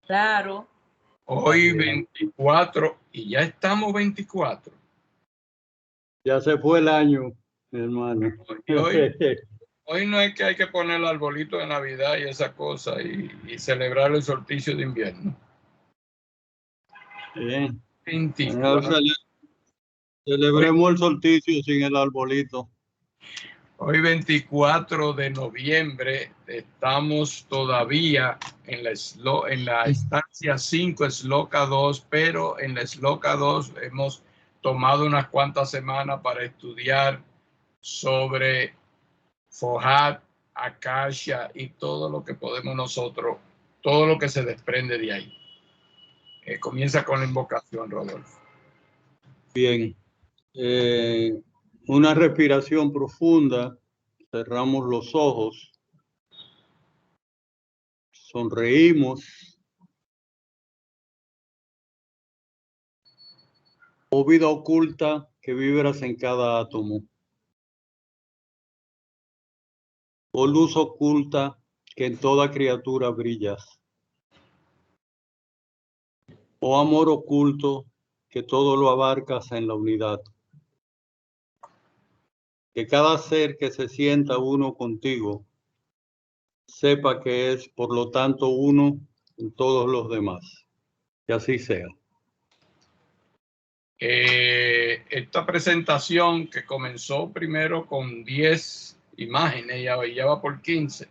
Claro. Hoy 24 y ya estamos 24. Ya se fue el año, hermano. Y hoy no es que hay que poner el arbolito de Navidad y esa cosa y celebrar el solsticio de invierno. Bien. 24. Celebremos el solsticio sin el arbolito. Hoy 24 de noviembre estamos todavía en la estancia 5, Esloca 2, pero en la Esloca 2 hemos tomado unas cuantas semanas para estudiar sobre Fohat, Acacia y todo lo que podemos nosotros, todo lo que se desprende de ahí. Comienza con la invocación, Rodolfo. Bien. Una respiración profunda. Cerramos los ojos. Sonreímos. Oh vida oculta que vibras en cada átomo. Oh luz oculta que en toda criatura brillas. Oh amor oculto que todo lo abarcas en la unidad. Que cada ser que se sienta uno contigo sepa que es, por lo tanto, uno en todos los demás. Que así sea. Esta presentación que comenzó primero con 10 imágenes y ya va por 15.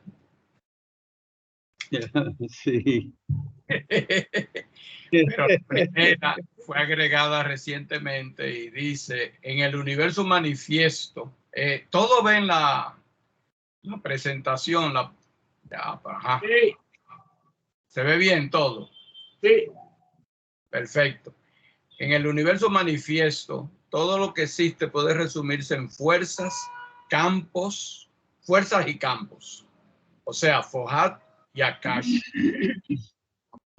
Sí. Pero la primera fue agregada recientemente y dice, en el universo manifiesto, todo ven la presentación, ajá. Sí. ¿Se ve bien todo? Sí. Perfecto. En el universo manifiesto, todo lo que existe puede resumirse en fuerzas, campos, fuerzas y campos. O sea, Fohat y Akash.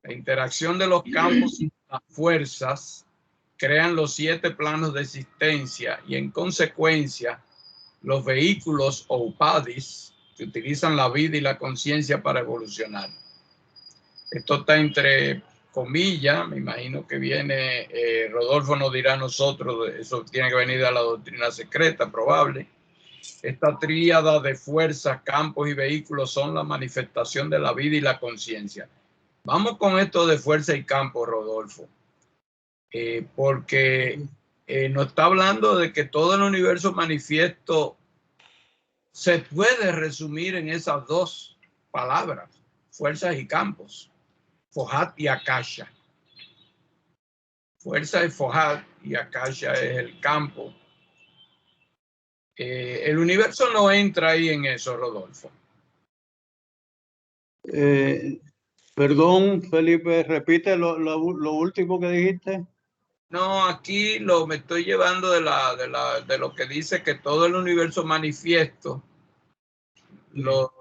La interacción de los campos y las fuerzas crean los 7 planos de existencia y en consecuencia los vehículos o upadis que utilizan la vida y la conciencia para evolucionar. Esto está entre comillas, me imagino que viene, Rodolfo nos dirá a nosotros, eso tiene que venir de la doctrina secreta, probable. Esta tríada de fuerzas, campos y vehículos son la manifestación de la vida y la conciencia. Vamos con esto de fuerza y campo, Rodolfo, porque nos está hablando de que todo el universo manifiesto se puede resumir en esas 2 palabras, fuerzas y campos, Fohat y Akasha. Fuerza es Fohat y Akasha es el campo. El universo no entra ahí en eso, Rodolfo. Perdón, Felipe, repite lo último que dijiste. No, aquí me estoy llevando de lo que dice que todo el universo manifiesto lo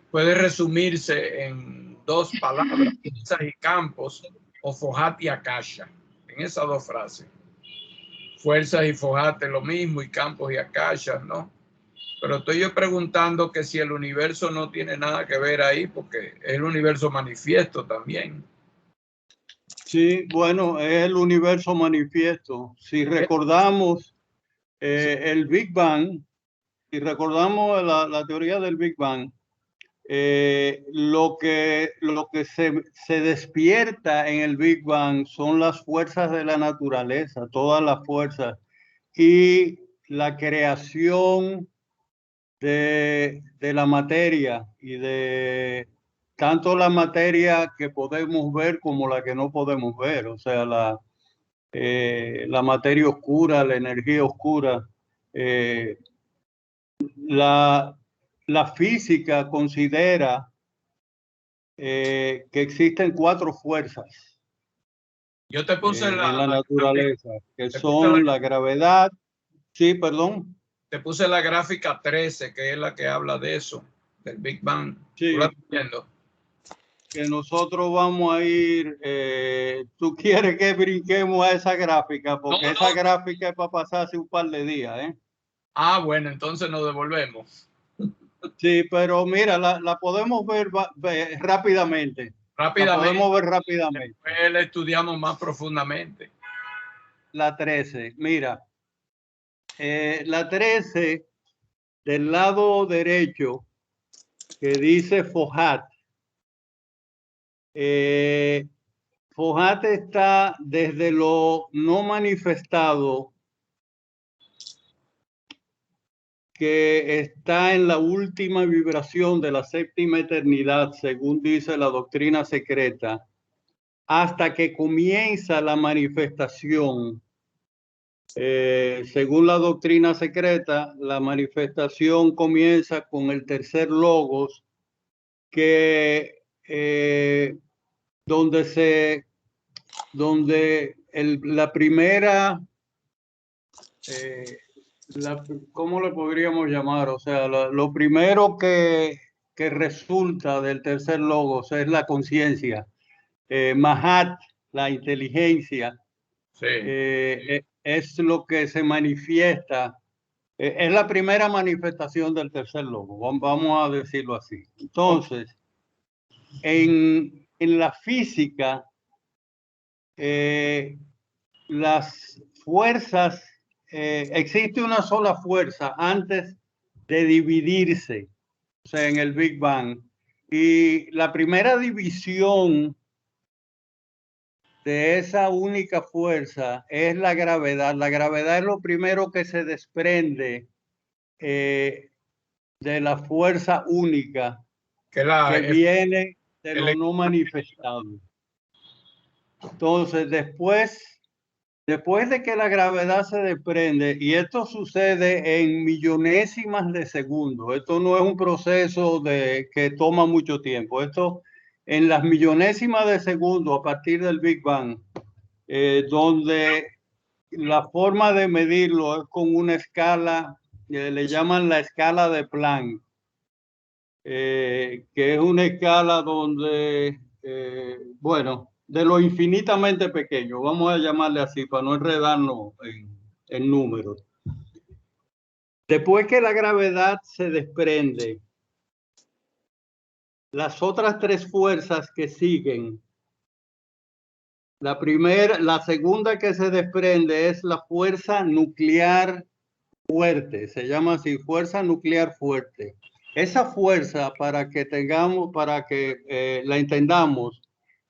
puede resumirse en 2 palabras, fuerzas y campos, o Fohat y Akasha, en esas 2 frases. Fuerzas y Fohat es lo mismo, y campos y Akasha, ¿no? Pero estoy yo preguntando que si el universo no tiene nada que ver ahí, porque es el universo manifiesto también. Sí, bueno, es el universo manifiesto. Si recordamos el Big Bang, si recordamos la teoría del Big Bang, lo que se despierta en el Big Bang son las fuerzas de la naturaleza, todas las fuerzas, y la creación de la materia y de tanto la materia que podemos ver como la que no podemos ver, o sea, la materia oscura, la energía oscura. La física considera que existen 4 fuerzas Yo te puse en la naturaleza, que son la gravedad. Sí, perdón. Te puse la gráfica 13, que es la que habla de eso, del Big Bang. Sí. ¿Tú la estás viendo? Que nosotros vamos a ir, tú quieres que brinquemos a esa gráfica, porque esa gráfica es para pasarse un par de días, ¿eh? Ah, bueno, entonces nos devolvemos. Sí, pero mira, la podemos ver rápidamente. rápidamente. Podemos ver rápidamente. Después la estudiamos más profundamente. La 13, mira, la 13 del lado derecho que dice Fojat. Fojat está desde lo no manifestado, que está en la última vibración de la séptima eternidad, según dice la doctrina secreta, hasta que comienza la manifestación. Según la doctrina secreta, la manifestación comienza con el tercer logos, que donde la primera, ¿cómo le podríamos llamar? O sea, lo primero que resulta del tercer logos es la conciencia. Mahat, la inteligencia, Sí. es lo que se manifiesta. Es la primera manifestación del tercer logo, vamos a decirlo así. Entonces, en la física, las fuerzas, existe una sola fuerza antes de dividirse, o sea, en el Big Bang. Y la primera división de esa única fuerza es la gravedad. La gravedad es lo primero que se desprende de la fuerza única que viene de lo no manifestado. Entonces, después de que la gravedad se desprende, y esto sucede en millonésimas de segundos, esto no es un proceso que toma mucho tiempo, esto en las millonésimas de segundos a partir del Big Bang, donde la forma de medirlo es con una escala, le llaman la escala de Planck, que es una escala donde, bueno, de lo infinitamente pequeño, vamos a llamarle así para no enredarnos en números. Después que la gravedad se desprende, las otras tres fuerzas que siguen, la segunda que se desprende es la fuerza nuclear fuerte, se llama así, fuerza nuclear fuerte. Esa fuerza, para que la entendamos,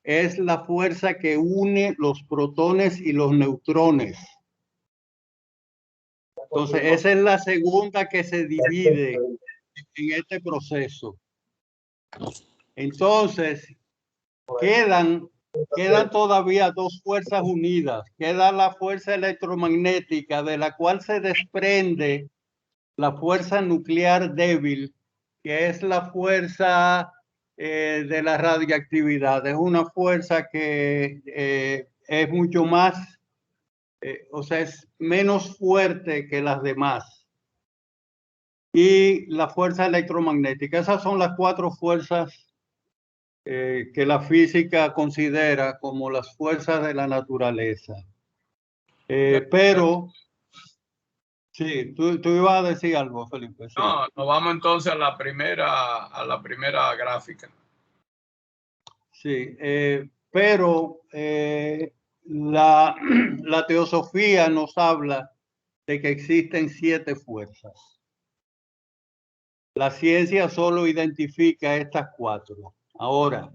es la fuerza que une los protones y los neutrones. Entonces, esa es la segunda que se divide en este proceso. Entonces, quedan todavía dos fuerzas unidas. Queda la fuerza electromagnética, de la cual se desprende la fuerza nuclear débil, que es la fuerza de la radiactividad. Es una fuerza que es mucho más, o sea, es menos fuerte que las demás. Y la fuerza electromagnética. Esas son las cuatro fuerzas que la física considera como las fuerzas de la naturaleza. Pero, sí, tú ibas a decir algo, Felipe. Sí. No, nos vamos entonces a la primera gráfica. Sí, pero la teosofía nos habla de que existen 7 fuerzas. La ciencia solo identifica estas 4. Ahora,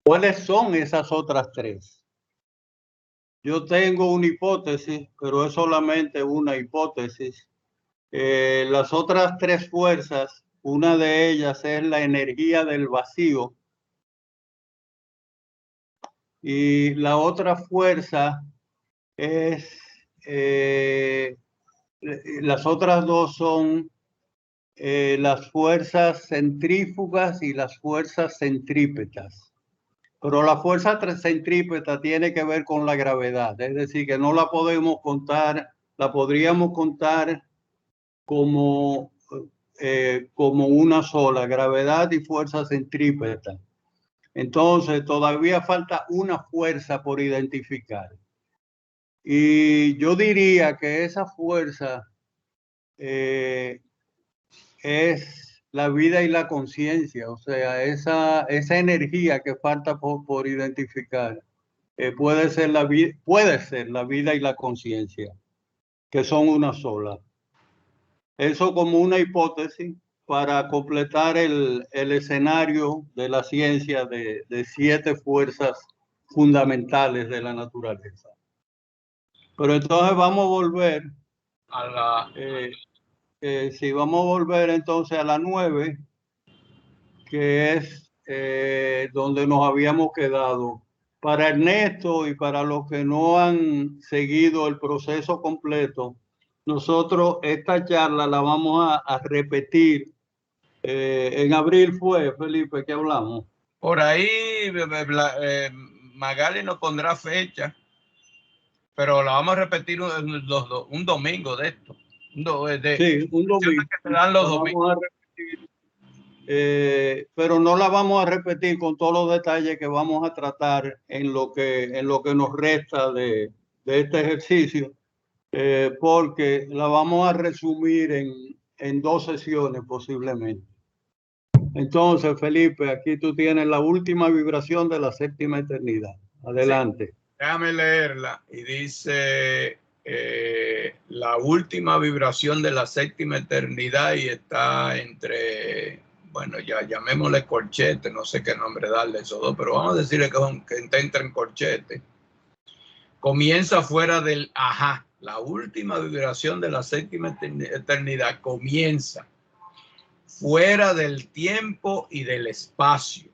¿cuáles son esas otras 3? Yo tengo una hipótesis, pero es solamente una hipótesis. Las otras 3 fuerzas, una de ellas es la energía del vacío, y la otra fuerza es, las otras dos son las fuerzas centrífugas y las fuerzas centrípetas. Pero la fuerza centrípeta tiene que ver con la gravedad, es decir, que no la podemos contar, la podríamos contar como una sola, gravedad y fuerza centrípeta. Entonces, todavía falta una fuerza por identificar. Y yo diría que esa fuerza es la vida y la conciencia, o sea, esa energía que falta por identificar, puede ser la vida y la conciencia, que son una sola. Eso como una hipótesis para completar el escenario de la ciencia de 7 fuerzas fundamentales de la naturaleza. Pero entonces vamos a volver a la... si vamos a volver entonces a la 9, que es donde nos habíamos quedado. Para Ernesto y para los que no han seguido el proceso completo, nosotros esta charla la vamos a repetir. En abril fue, Felipe, que hablamos. Por ahí Magali nos pondrá fecha, pero la vamos a repetir un domingo de esto. Sí, un domingo. Que se dan los la domingos. vamos a repetir, pero no la vamos a repetir con todos los detalles que vamos a tratar en lo que nos resta de este ejercicio, porque la vamos a resumir en 2 sesiones posiblemente. Entonces, Felipe, aquí tú tienes la última vibración de la séptima eternidad. Adelante. Sí, déjame leerla y dice la última vibración de la séptima eternidad y está entre, bueno, ya llamémosle corchete, no sé qué nombre darle esos dos, pero vamos a decirle que entra en corchete. Comienza fuera del ajá. La última vibración de la séptima eternidad comienza fuera del tiempo y del espacio.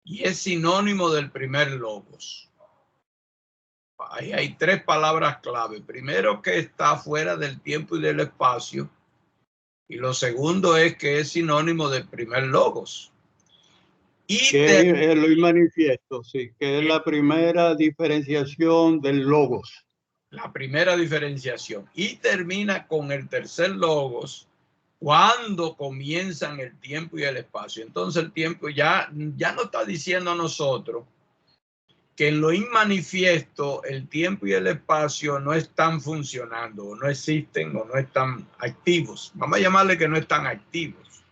Y es sinónimo del primer logos. Ahí hay 3 palabras clave. Primero, que está fuera del tiempo y del espacio. Y lo segundo es que es sinónimo del primer logos. Y que es lo manifiesto, sí, que es la primera diferenciación del logos. La primera diferenciación. Y termina con el tercer logos cuando comienzan el tiempo y el espacio. Entonces el tiempo ya nos está diciendo a nosotros que en lo inmanifiesto el tiempo y el espacio no están funcionando, o no existen, o no están activos. Vamos a llamarle que no están activos.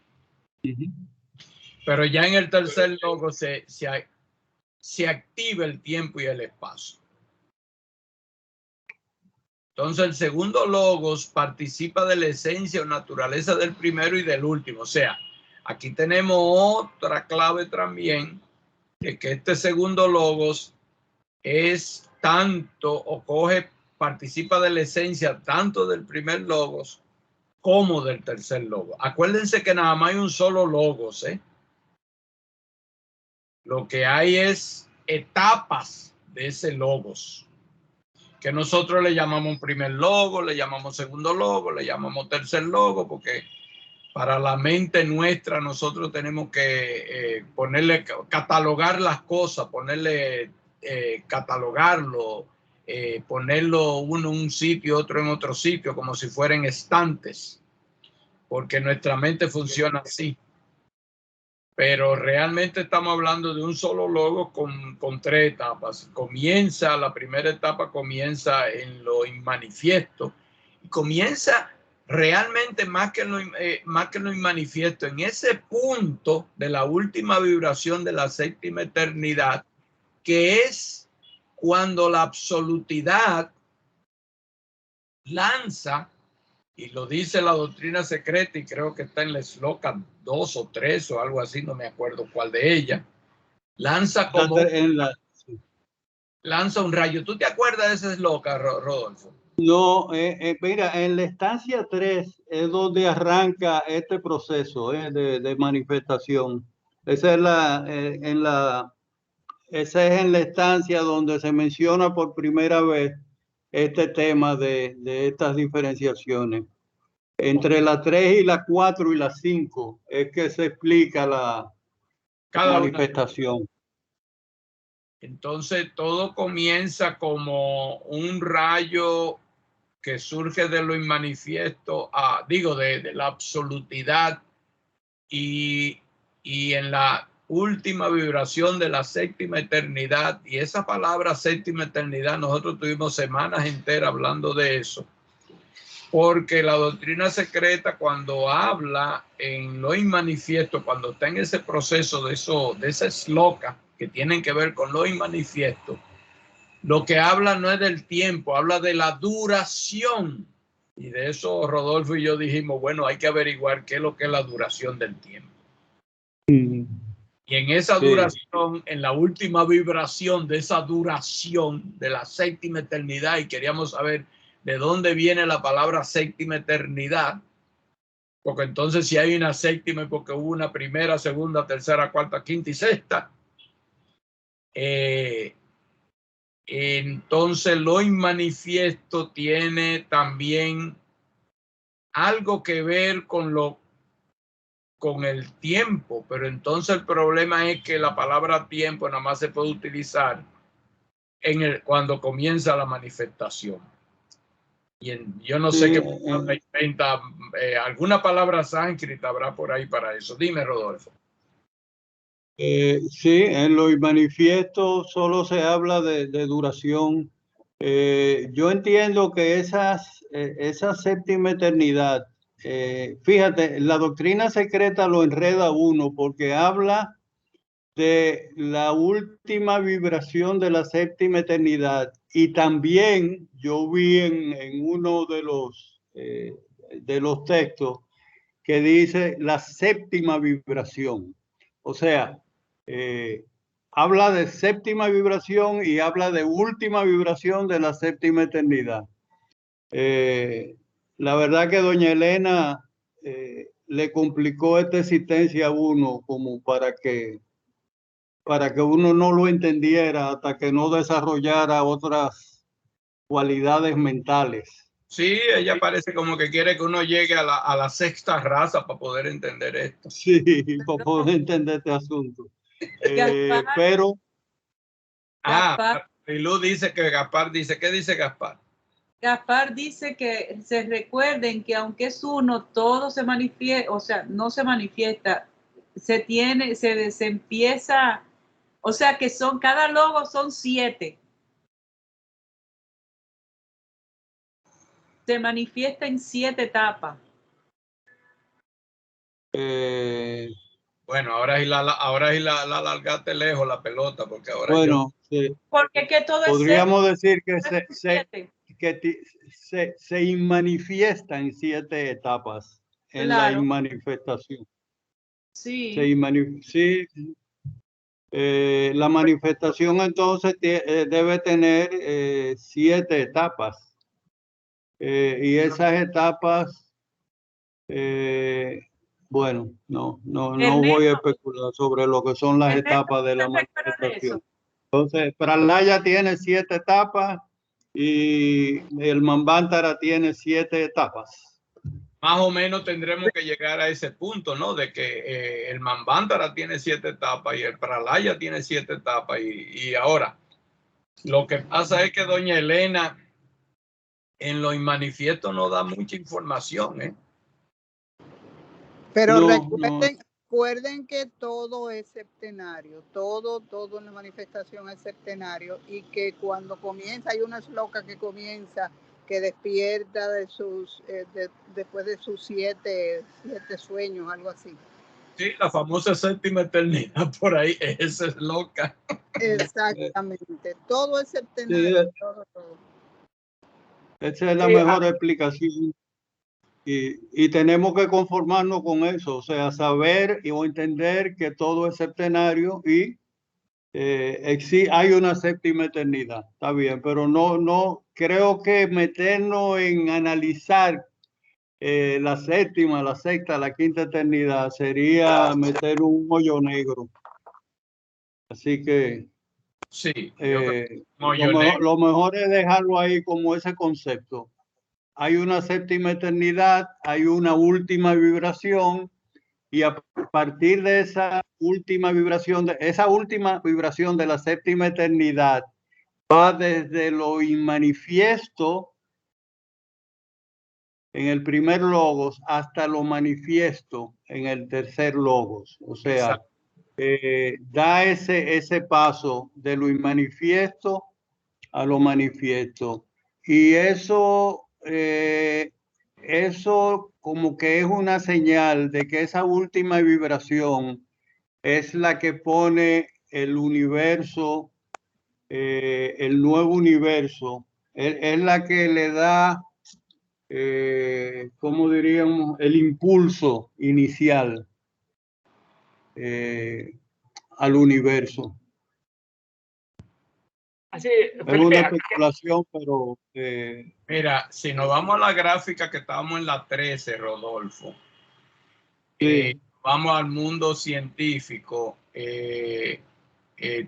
Pero ya en el tercer logo se activa el tiempo y el espacio. Entonces el segundo logos participa de la esencia o naturaleza del primero y del último. O sea, aquí tenemos otra clave también, de que este segundo logos es tanto o participa de la esencia tanto del primer logos como del tercer logos. Acuérdense que nada más hay un solo logos, ¿eh? Lo que hay es etapas de ese logos, que nosotros le llamamos un primer logo, le llamamos segundo logo, le llamamos tercer logo, porque para la mente nuestra nosotros tenemos que catalogar las cosas, catalogarlo, ponerlo uno en un sitio, otro en otro sitio, como si fueran estantes, porque nuestra mente funciona así. Pero realmente estamos hablando de un solo logo con 3 etapas. La primera etapa comienza en lo inmanifiesto y comienza realmente más que lo inmanifiesto, en ese punto de la última vibración de la séptima eternidad, que es cuando la absolutidad lanza, y lo dice la doctrina secreta, y creo que está en el slogan 2 o 3 o algo así, no me acuerdo cuál de ella, lanza un rayo. ¿Tú te acuerdas de ese slogan, Rodolfo? No, mira, en la estancia 3 es donde arranca este proceso de manifestación. Esa es esa es en la estancia donde se menciona por primera vez este tema de estas diferenciaciones. Entre la 3 y la 4 y la 5 es que se explica la manifestación. Entonces todo comienza como un rayo que surge de lo inmanifiesto, de la absolutidad, y en la última vibración de la séptima eternidad. Y esa palabra séptima eternidad, nosotros tuvimos semanas enteras hablando de eso. porque la doctrina secreta, cuando habla en lo inmanifiesto, cuando está en ese proceso de esa esloca que tienen que ver con lo inmanifiesto, lo que habla no es del tiempo, habla de la duración. Y de eso Rodolfo y yo dijimos, bueno, hay que averiguar qué es lo que es la duración del tiempo. Y en esa duración, en la última vibración de esa duración de la séptima eternidad, y queríamos saber de dónde viene la palabra séptima eternidad, porque entonces si hay una séptima es porque hubo una primera, segunda, tercera, cuarta, quinta y sexta. Entonces lo inmanifiesto tiene también algo que ver con el tiempo, pero entonces el problema es que la palabra tiempo nada más se puede utilizar cuando comienza la manifestación. Y yo no sé qué palabra inventa, alguna palabra sánscrita habrá por ahí para eso. Dime, Rodolfo. Sí, en lo manifiesto solo se habla de duración. Yo entiendo que esa séptima eternidad, fíjate, la doctrina secreta lo enreda uno porque habla de la última vibración de la séptima eternidad, y también yo vi en uno de los textos que dice la séptima vibración. O sea, habla de séptima vibración y habla de última vibración de la séptima eternidad. La verdad que doña Elena le complicó esta existencia a uno como para que uno no lo entendiera hasta que no desarrollara otras cualidades mentales. Sí, ella parece como que quiere que uno llegue a la sexta raza para poder entender esto. Sí, para poder entender este asunto. Pero... Rilú dice que Gaspar dice, ¿qué dice Gaspar? Gaspar dice que se recuerden que aunque es uno, todo se manifiesta, o sea, no se manifiesta, se empieza, o sea que cada logo son 7. Se manifiesta en 7 etapas. Bueno, ahora sí la largaste lejos la pelota, porque ahora bueno, sí. Porque que todo podríamos decir que se inmanifiesta en 7 etapas en la inmanifestación. Sí. Sí. La manifestación entonces debe tener 7 etapas. Y esas etapas, bueno, no voy a especular sobre lo que son las etapas de la manifestación. Entonces, Pralaya tiene 7 etapas y el Manvantara tiene 7 etapas. Más o menos tendremos que llegar a ese punto, ¿no? De que el Manvantara tiene 7 etapas y el Pralaya tiene 7 etapas. Y ahora, lo que pasa es que doña Elena en lo inmanifiesto no da mucha información, ¿eh? Pero recuerden que todo es septenario, todo en la manifestación es septenario, y que cuando comienza, hay una sloka que comienza, que despierta de después de sus 7 sueños, algo así. Sí, la famosa séptima eternidad por ahí, esa es loca. Exactamente, todo es septenario, sí, todo. Esa es la mejor explicación. Y tenemos que conformarnos con eso, o sea, saber o entender que todo es septenario y hay una séptima eternidad, está bien, pero no creo que meternos en analizar la séptima, la sexta, la quinta eternidad sería meter un hoyo negro. Así que sí, lo mejor es dejarlo ahí como ese concepto. Hay una séptima eternidad, hay una última vibración, y a partir de esa última vibración de la séptima eternidad, va desde lo inmanifiesto en el primer logos hasta lo manifiesto en el tercer logos. O sea, da ese paso de lo inmanifiesto a lo manifiesto. Y eso eso como que es una señal de que esa última vibración es la que pone el universo, el nuevo universo, es la que le da, ¿cómo diríamos?, el impulso inicial al universo. Así, Es Felipe, una especulación, pero... Mira, si nos vamos a la gráfica que estábamos en la 13, Rodolfo, sí. vamos al mundo científico.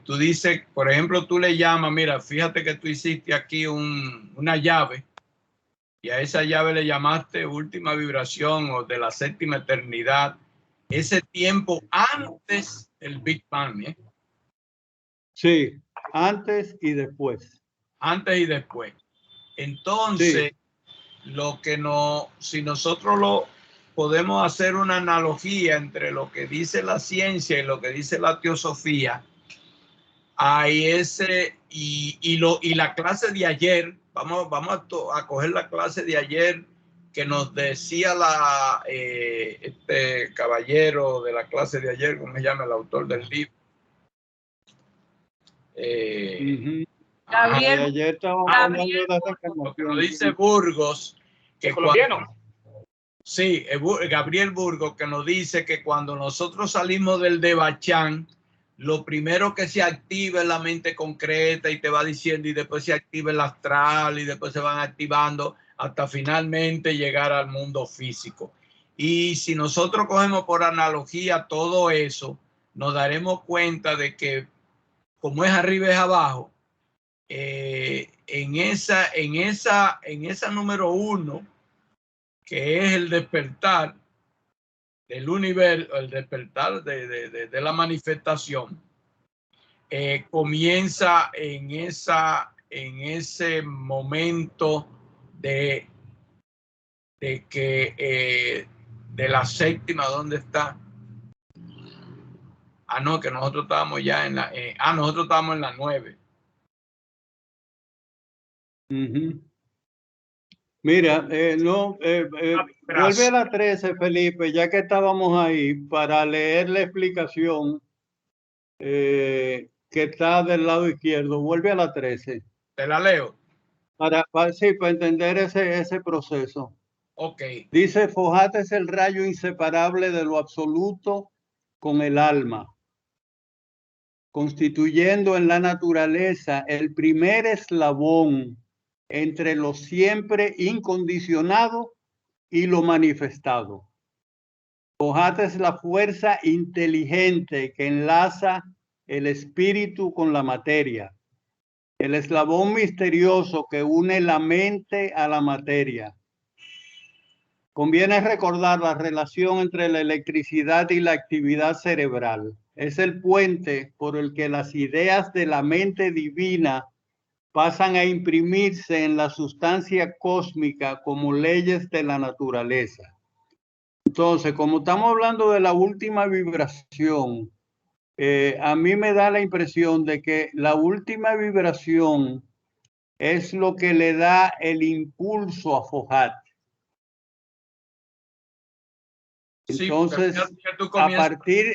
Tú dices, por ejemplo, tú le llamas, mira, fíjate que tú hiciste aquí una llave y a esa llave le llamaste última vibración o de la séptima eternidad. Ese tiempo antes del Big Bang, ¿eh? Sí, antes y después. Antes y después. Entonces, sí, lo que no, si nosotros lo podemos hacer una analogía entre lo que dice la ciencia y lo que dice la teosofía, hay ese y la clase de ayer, vamos a coger la clase de ayer que nos decía este caballero de la clase de ayer, ¿cómo se llama? El autor del libro. Gabriel, ayer estábamos hablando de las encarnaciones. Lo que nos dice Burgos, que colombiano. Sí, Gabriel Burgos, que nos dice que cuando nosotros salimos del Devachan, lo primero que se activa es la mente concreta y te va diciendo, y después se activa el astral y después se van activando hasta finalmente llegar al mundo físico. Y si nosotros cogemos por analogía todo eso, nos daremos cuenta de que como es arriba es abajo, en esa número 1, que es el despertar del universo, el despertar de la manifestación, comienza en ese momento de que de la séptima, ¿dónde está? No, que nosotros estábamos ya en la, nosotros estábamos en la 9. Mira, vuelve a la 13, Felipe, ya que estábamos ahí, para leer la explicación que está del lado izquierdo. Vuelve a la 13. ¿Te la leo? Para entender ese proceso. Ok. Dice, Fohat es el rayo inseparable de lo absoluto con el alma, constituyendo en la naturaleza el primer eslabón entre lo siempre incondicionado y lo manifestado. Fohat es la fuerza inteligente que enlaza el espíritu con la materia, el eslabón misterioso que une la mente a la materia. Conviene recordar la relación entre la electricidad y la actividad cerebral. Es el puente por el que las ideas de la mente divina pasan a imprimirse en la sustancia cósmica como leyes de la naturaleza. Entonces, como estamos hablando de la última vibración, a mí me da la impresión de que la última vibración es lo que le da el impulso a Fohat. Entonces, sí,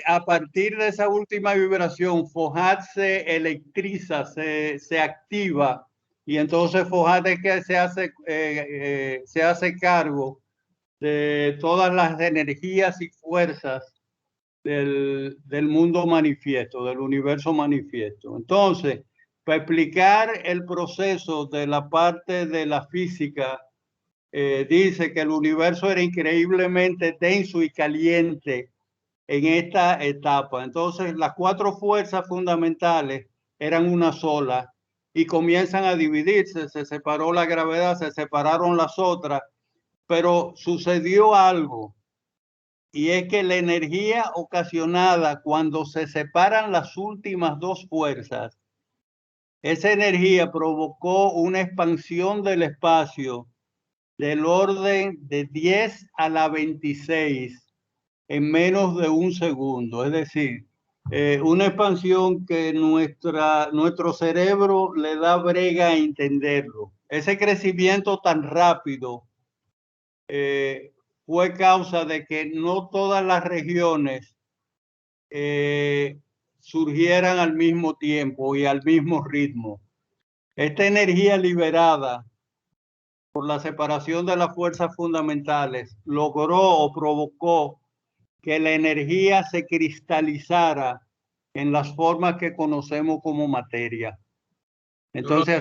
a partir de esa última vibración, Fohat se electriza, se activa, y entonces Fohat es que se hace cargo de todas las energías y fuerzas del mundo manifiesto, del universo manifiesto. Entonces, para explicar el proceso de la parte de la física, dice que el universo era increíblemente denso y caliente en esta etapa. Entonces, las 4 fuerzas fundamentales eran una sola y comienzan a dividirse. Se separó la gravedad, se separaron las otras, pero sucedió algo, y es que la energía ocasionada cuando se separan las últimas 2 fuerzas, esa energía provocó una expansión del espacio del orden de 10 a la 26 en menos de un segundo. Es decir, una expansión que nuestro cerebro le da brega a entenderlo. Ese crecimiento tan rápido fue causa de que no todas las regiones surgieran al mismo tiempo y al mismo ritmo. Esta energía liberada por la separación de las fuerzas fundamentales logró o provocó que la energía se cristalizara en las formas que conocemos como materia. Entonces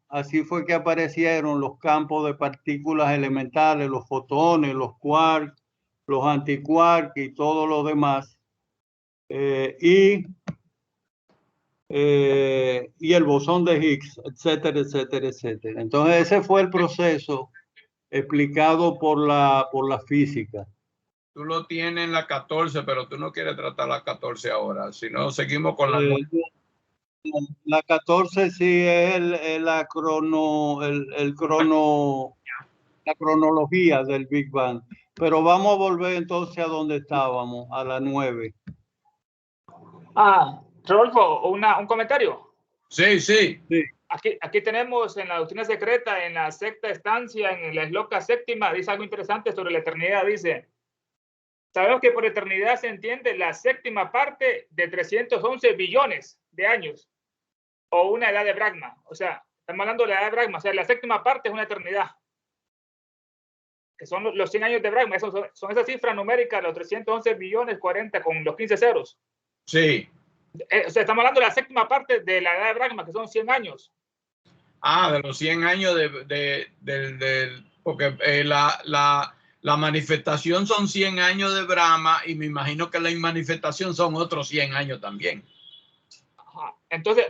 así fue que aparecieron los campos de partículas elementales, los fotones, los quarks, los antiquarks y todo lo demás. Y el bosón de Higgs, etcétera, etcétera, etcétera. Entonces ese fue el proceso explicado por la física. Tú lo tienes en la 14, pero tú no quieres tratar la 14 ahora. Si no, seguimos con la 9. La 14 sí es la cronología del Big Bang. Pero vamos a volver entonces a donde estábamos, a la 9. Rodolfo, un comentario. Sí, sí. Aquí tenemos en la doctrina secreta, en la sexta estancia, en la esloca séptima, dice algo interesante sobre la eternidad. Dice: sabemos que por eternidad se entiende la séptima parte de 311 billones de años, o una edad de Brahma. O sea, estamos hablando de la edad de Brahma. O sea, la séptima parte es una eternidad, que son los 100 años de Brahma. Son esas cifras numéricas, los 311 billones 40 con los 15 ceros. Sí. O sea, estamos hablando de la séptima parte de la edad de Brahma, que son 100 años. De los 100 años porque la manifestación son 100 años de Brahma, y me imagino que la manifestación son otros 100 años también. Ajá. Entonces,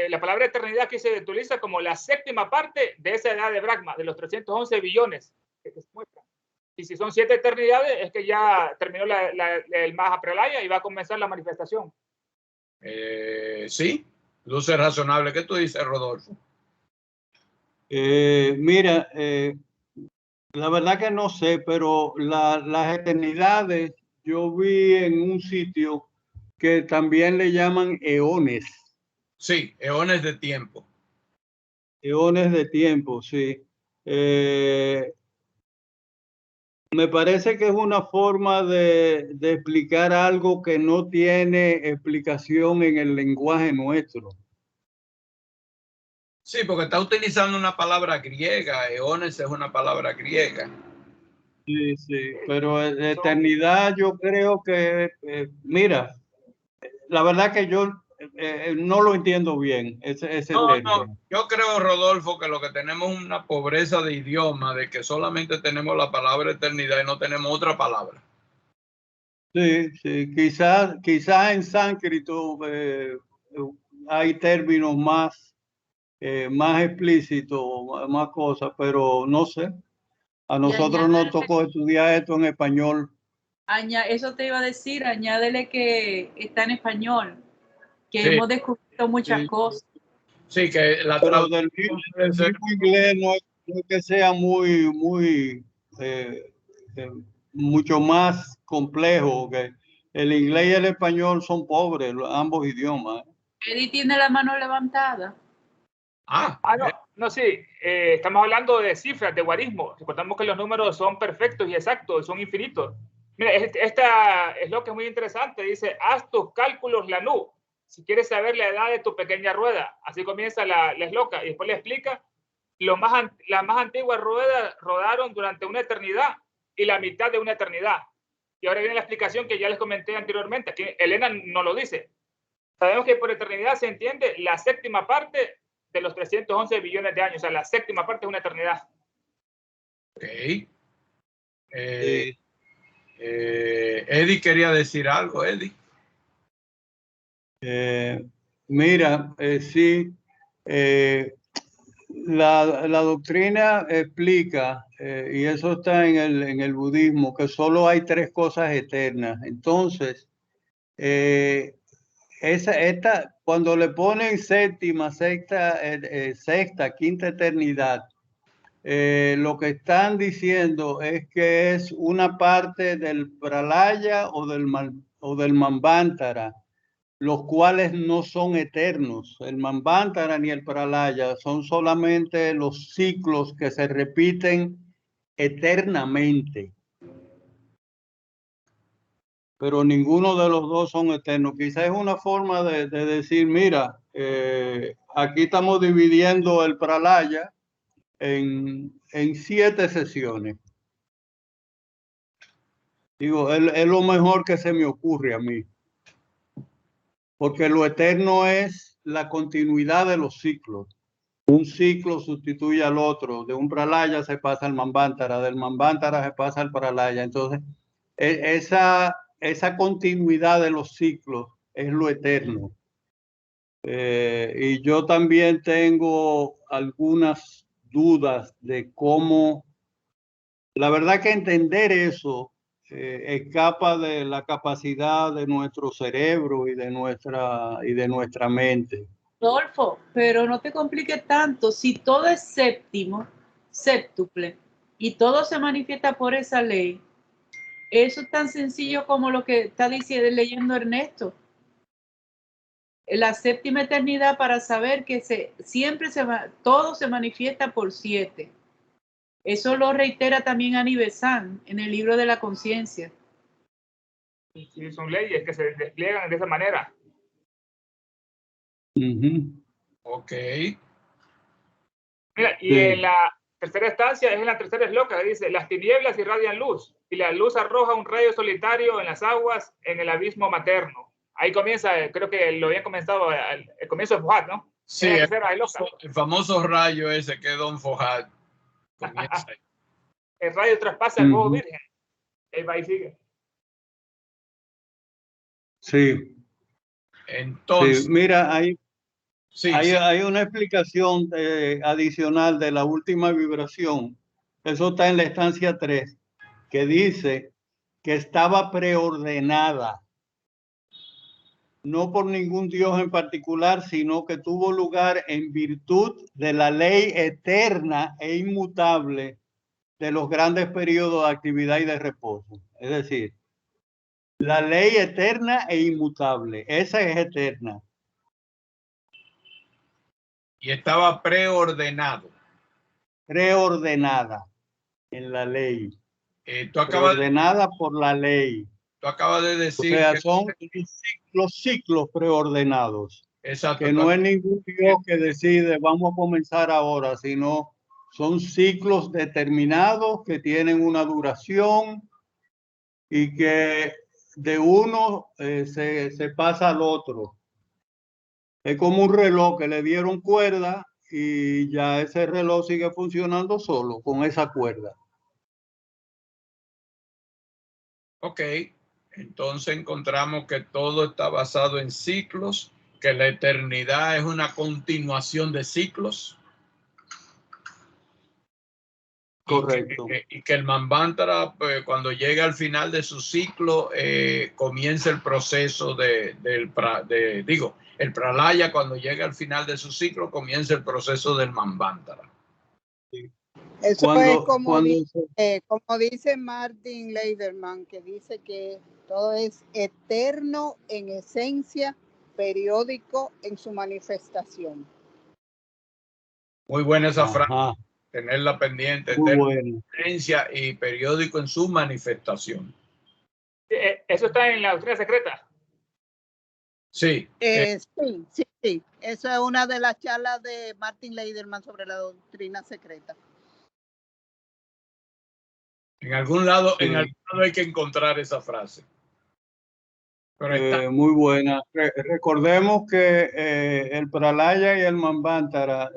la palabra eternidad aquí se utiliza como la séptima parte de esa edad de Brahma, de los 311 billones que se muestran. Y si son 7 eternidades, es que ya terminó el Mahapralaya y va a comenzar la manifestación. Sí, luce razonable. ¿Qué tú dices, Rodolfo? Mira, la verdad que no sé, pero las eternidades yo vi en un sitio que también le llaman eones. Sí, eones de tiempo. Eones de tiempo, sí. Me parece que es una forma de explicar algo que no tiene explicación en el lenguaje nuestro. Sí, porque está utilizando una palabra griega. Eones es una palabra griega. Sí, sí, pero eternidad yo creo que, mira, la verdad que yo no lo entiendo bien, ese término. No, yo creo, Rodolfo, que lo que tenemos es una pobreza de idioma, de que solamente tenemos la palabra eternidad y no tenemos otra palabra. Sí, sí, quizás en sánscrito hay términos más explícitos, más cosas, pero no sé. A nosotros nos tocó estudiar esto en español. Eso te iba a decir, añádele que está en español, que Sí. hemos descubierto muchas cosas. Sí, que la Pero del mismo inglés no es que sea mucho más complejo. Que el inglés y el español son pobres, ambos idiomas. Eddie tiene la mano levantada. No, sí, estamos hablando de cifras, de guarismo. Recordamos que los números son perfectos y exactos, son infinitos. Mira, esta es lo que es muy interesante. Dice: haz tus cálculos, Lanú, si quieres saber la edad de tu pequeña rueda. Así comienza la esloca, y después le explica: las más antiguas ruedas rodaron durante una eternidad y la mitad de una eternidad. Y ahora viene la explicación que ya les comenté anteriormente. Aquí Elena no lo dice. Sabemos que por eternidad se entiende la séptima parte de los 311 billones de años. O sea, la séptima parte es una eternidad. Ok. Eddie quería decir algo, Eddie. Mira, sí, la doctrina explica, y eso está en el budismo, que solo hay 3 cosas eternas. Entonces, cuando le ponen séptima, sexta, quinta eternidad, lo que están diciendo es que es una parte del Pralaya o del Manvantara, los cuales no son eternos. El Manvantara ni el Pralaya son solamente los ciclos que se repiten eternamente. Pero ninguno de los dos son eternos. Quizás es una forma de decir, mira, aquí estamos dividiendo el Pralaya en 7 sesiones. Digo, es lo mejor que se me ocurre a mí. Porque lo eterno es la continuidad de los ciclos. Un ciclo sustituye al otro. De un Pralaya se pasa al Manvantara, del Manvantara se pasa al Pralaya. Entonces, esa continuidad de los ciclos es lo eterno. Y yo también tengo algunas dudas de cómo, la verdad que entender eso escapa de la capacidad de nuestro cerebro y de nuestra mente. Rodolfo, pero no te compliques tanto. Si todo es séptimo, séptuple, y todo se manifiesta por esa ley, eso es tan sencillo como lo que está diciendo, leyendo Ernesto. La séptima eternidad, para saber que todo se manifiesta por 7. Eso lo reitera también Aníbal Sanz en el libro de la conciencia. Sí, son leyes que se despliegan de esa manera. Ok. Mira, y en la tercera estancia es en la tercera esloca, que dice, las tinieblas irradian luz, y la luz arroja un rayo solitario en las aguas, en el abismo materno. Ahí comienza, creo que lo habían comenzado el comienzo de Fouad, ¿no? Sí, el famoso rayo ese que es Don Fouad. Comienza ahí. El rayo traspasa el nuevo virgen. Él va y sigue. Sí. Entonces, sí, mira, hay una explicación adicional de la última vibración. Eso está en la estancia 3, que dice que estaba preordenada, no por ningún dios en particular, sino que tuvo lugar en virtud de la ley eterna e inmutable de los grandes periodos de actividad y de reposo. Es decir, la ley eterna e inmutable, esa es eterna. Y estaba preordenado. Preordenada en la ley. Preordenada por la ley. Tú acabas de decir, o sea, que son los ciclos preordenados. Exacto. Que no es ningún Dios que decide, vamos a comenzar ahora, sino son ciclos determinados que tienen una duración y que de uno se pasa al otro. Es como un reloj que le dieron cuerda y ya ese reloj sigue funcionando solo con esa cuerda. Ok, entonces encontramos que todo está basado en ciclos, que la eternidad es una continuación de ciclos. Correcto. Y que el Manvantara, pues, cuando llega al final de su ciclo, comienza el proceso el Pralaya, cuando llega al final de su ciclo, comienza el proceso del Manvantara. Sí. Eso es como dice Martin Leiderman, que dice que todo es eterno en esencia, periódico en su manifestación. Muy buena esa frase. Tenerla pendiente, esencia y periódico en su manifestación. ¿Eso está en la doctrina secreta? Sí. Sí. Eso es una de las charlas de Martin Leiderman sobre la doctrina secreta. En algún lado hay que encontrar esa frase. Pero muy buena. Recordemos que el Pralaya y el Manvantara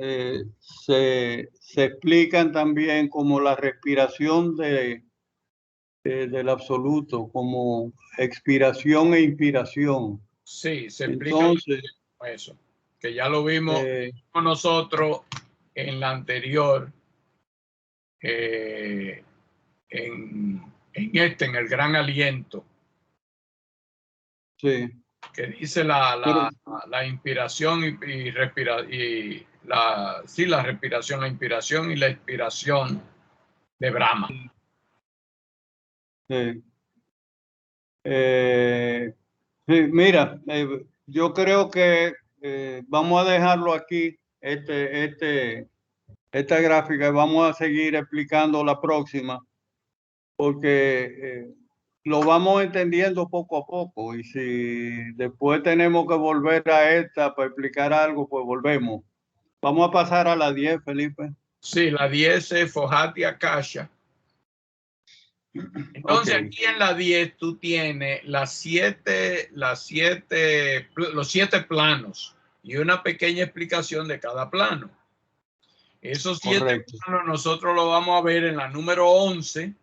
se explican también como la respiración del absoluto, como expiración e inspiración. Sí, se explica. Entonces, eso, que ya lo vimos nosotros en la anterior, en el Gran Aliento. Sí. Que dice la inspiración la respiración, la inspiración y la expiración de Brahma. Sí. Mira, yo creo que vamos a dejarlo aquí, este esta gráfica, vamos a seguir explicando la próxima, porque lo vamos entendiendo poco a poco, y si después tenemos que volver a esta para explicar algo, pues volvemos. Vamos a pasar a la 10, Felipe. Sí, la 10 es Fojati Akasha. Entonces, Okay. aquí en la 10 tú tienes los 7 planos y una pequeña explicación de cada plano. Esos 7 planos nosotros lo vamos a ver en la número 11,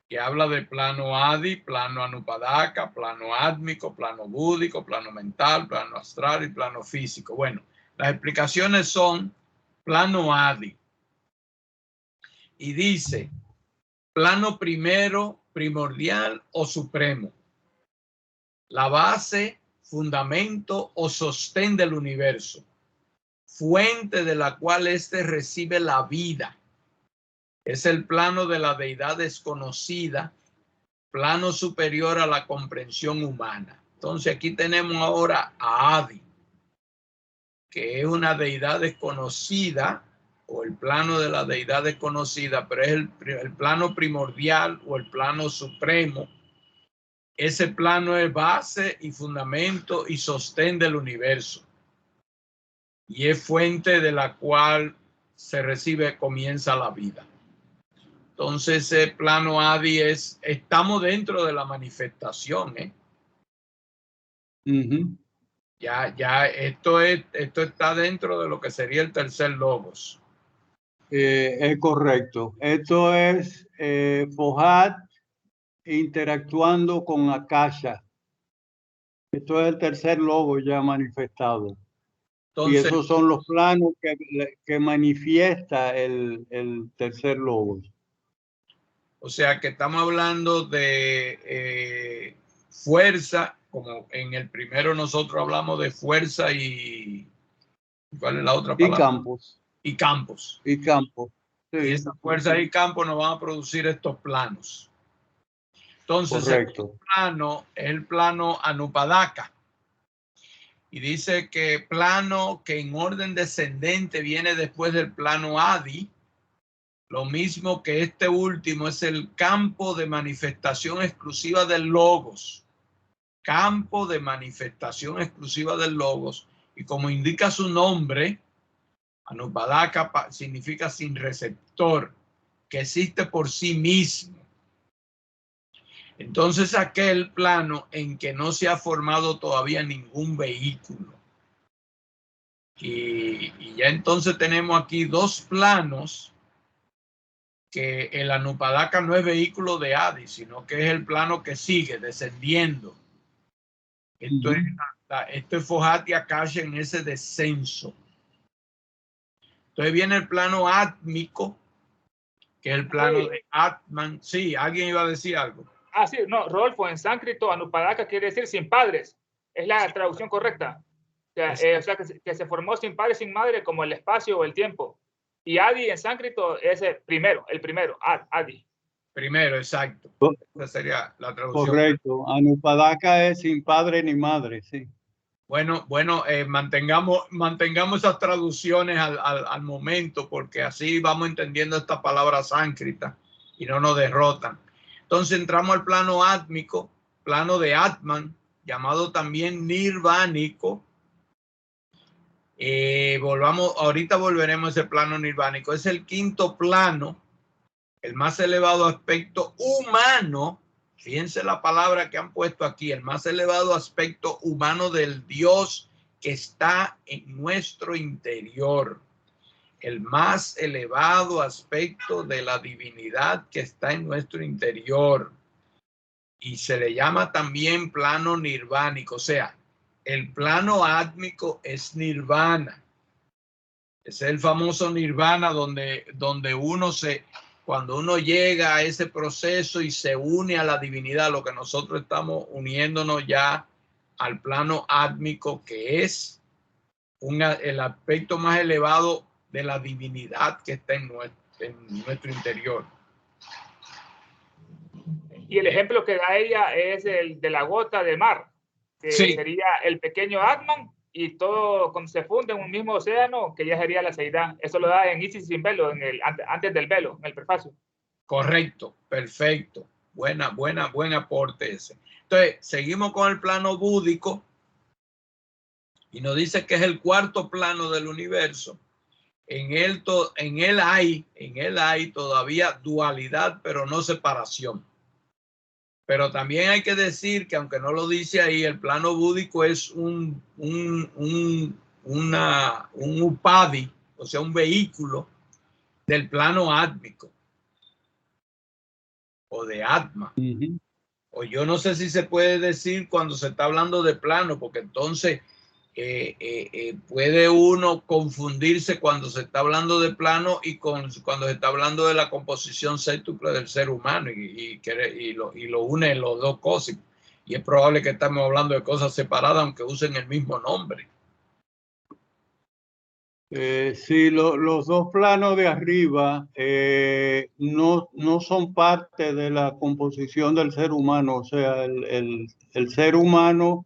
que habla de plano Adi, plano Anupadaka, plano átmico, plano búdico, plano mental, plano astral y plano físico. Bueno, las explicaciones son plano Adi. Y dice, plano primero, primordial o supremo. La base, fundamento o sostén del universo. Fuente de la cual éste recibe la vida. Es el plano de la deidad desconocida, plano superior a la comprensión humana. Entonces aquí tenemos ahora a Adi, que es una deidad desconocida, o el plano de la deidad desconocida, pero es el plano primordial o el plano supremo. Ese plano es base y fundamento y sostén del universo. Y es fuente de la cual se recibe, comienza la vida. Entonces, ese plano Adi estamos dentro de la manifestación, ¿eh? Ya, esto está dentro de lo que sería el tercer logos. Es correcto. Esto es Fojat interactuando con Akasha. Esto es el tercer logo ya manifestado. Entonces, y esos son los planos que manifiesta el tercer logo. O sea que estamos hablando de fuerza, como en el primero nosotros hablamos de fuerza y... ¿Cuál es la otra palabra? Y campos. Y campos. Y campos. Sí. Y esas fuerzas y campos nos van a producir estos planos. Entonces, correcto. El plano es el plano Anupadaka. Y dice que plano que en orden descendente viene después del plano Adi. Lo mismo que este último es el campo de manifestación exclusiva del Logos. Campo de manifestación exclusiva del Logos. Y como indica su nombre, Anupadaka significa sin receptor, que existe por sí mismo. Entonces aquel plano en que no se ha formado todavía ningún vehículo. Y ya entonces tenemos aquí dos planos, que el Anupadaka no es vehículo de Adi, sino que es el plano que sigue descendiendo. Esto es Fojati Akasha en ese descenso. Entonces viene el plano átmico, que es el plano de Atman. Sí, alguien iba a decir algo. Ah, sí, no, Rodolfo, en sánscrito Anupadaka quiere decir sin padres. Es la traducción correcta. O sea que se formó sin padre, sin madre, como el espacio o el tiempo. Y Adi en sánscrito es el primero, Adi. Primero, exacto. Esa sería la traducción. Correcto. Anupadaka es sin padre ni madre, sí. Bueno, mantengamos esas traducciones al momento, porque así vamos entendiendo esta palabra sánscrita y no nos derrotan. Entonces entramos al plano átmico, plano de Atman, llamado también nirvánico. Ahorita volveremos a ese plano nirvánico. Es el quinto plano, el más elevado aspecto humano. Fíjense la palabra que han puesto aquí, el más elevado aspecto humano del Dios que está en nuestro interior. El más elevado aspecto de la divinidad que está en nuestro interior. Y se le llama también plano nirvánico, o sea, el plano átmico es nirvana. Es el famoso nirvana donde cuando uno llega a ese proceso y se une a la divinidad, lo que nosotros estamos uniéndonos ya al plano átmico, que es el aspecto más elevado de la divinidad que está en nuestro interior. Y el ejemplo que da ella es el de la gota de mar, que sí, sería el pequeño Atman y todo cuando se funde en un mismo océano, que ya sería la seidad. Eso lo da en Isis sin velo, antes del velo, en el prefacio. Correcto, perfecto. Buen aporte ese. Entonces, seguimos con el plano búdico y nos dice que es el cuarto plano del universo. En él hay todavía dualidad, pero no separación. Pero también hay que decir que, aunque no lo dice ahí, el plano búdico es un upadi, o sea, un vehículo del plano átmico o de Atma. O yo no sé si se puede decir cuando se está hablando de plano, porque entonces puede uno confundirse cuando se está hablando de plano y cuando se está hablando de la composición séptuple del ser humano y lo une los dos cosas. Y es probable que estamos hablando de cosas separadas, aunque usen el mismo nombre. Sí, los dos planos de arriba no son parte de la composición del ser humano. O sea, el ser humano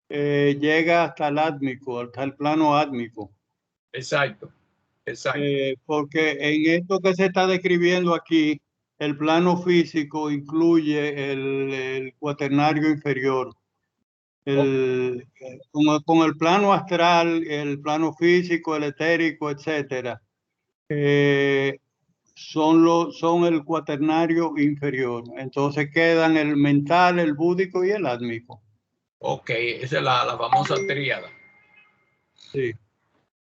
llega hasta el átmico, hasta el plano átmico. Exacto, exacto. Porque en esto que se está describiendo aquí, el plano físico incluye el cuaternario inferior. Con el plano astral, el plano físico, el etérico, etcétera, son el cuaternario inferior. Entonces quedan el mental, el búdico y el átmico. Ok, esa es la famosa tríada. Sí.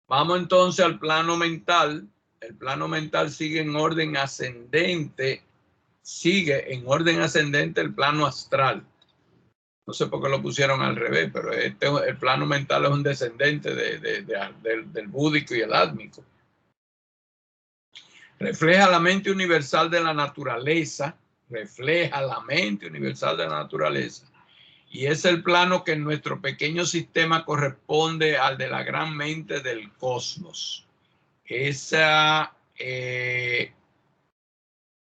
Vamos entonces al plano mental. El plano mental sigue en orden ascendente. Sigue en orden ascendente el plano astral. No sé por qué lo pusieron al revés, pero el plano mental es un descendente del búdico y el átmico. Refleja la mente universal de la naturaleza. Refleja la mente universal de la naturaleza. Y es el plano que en nuestro pequeño sistema corresponde al de la gran mente del cosmos.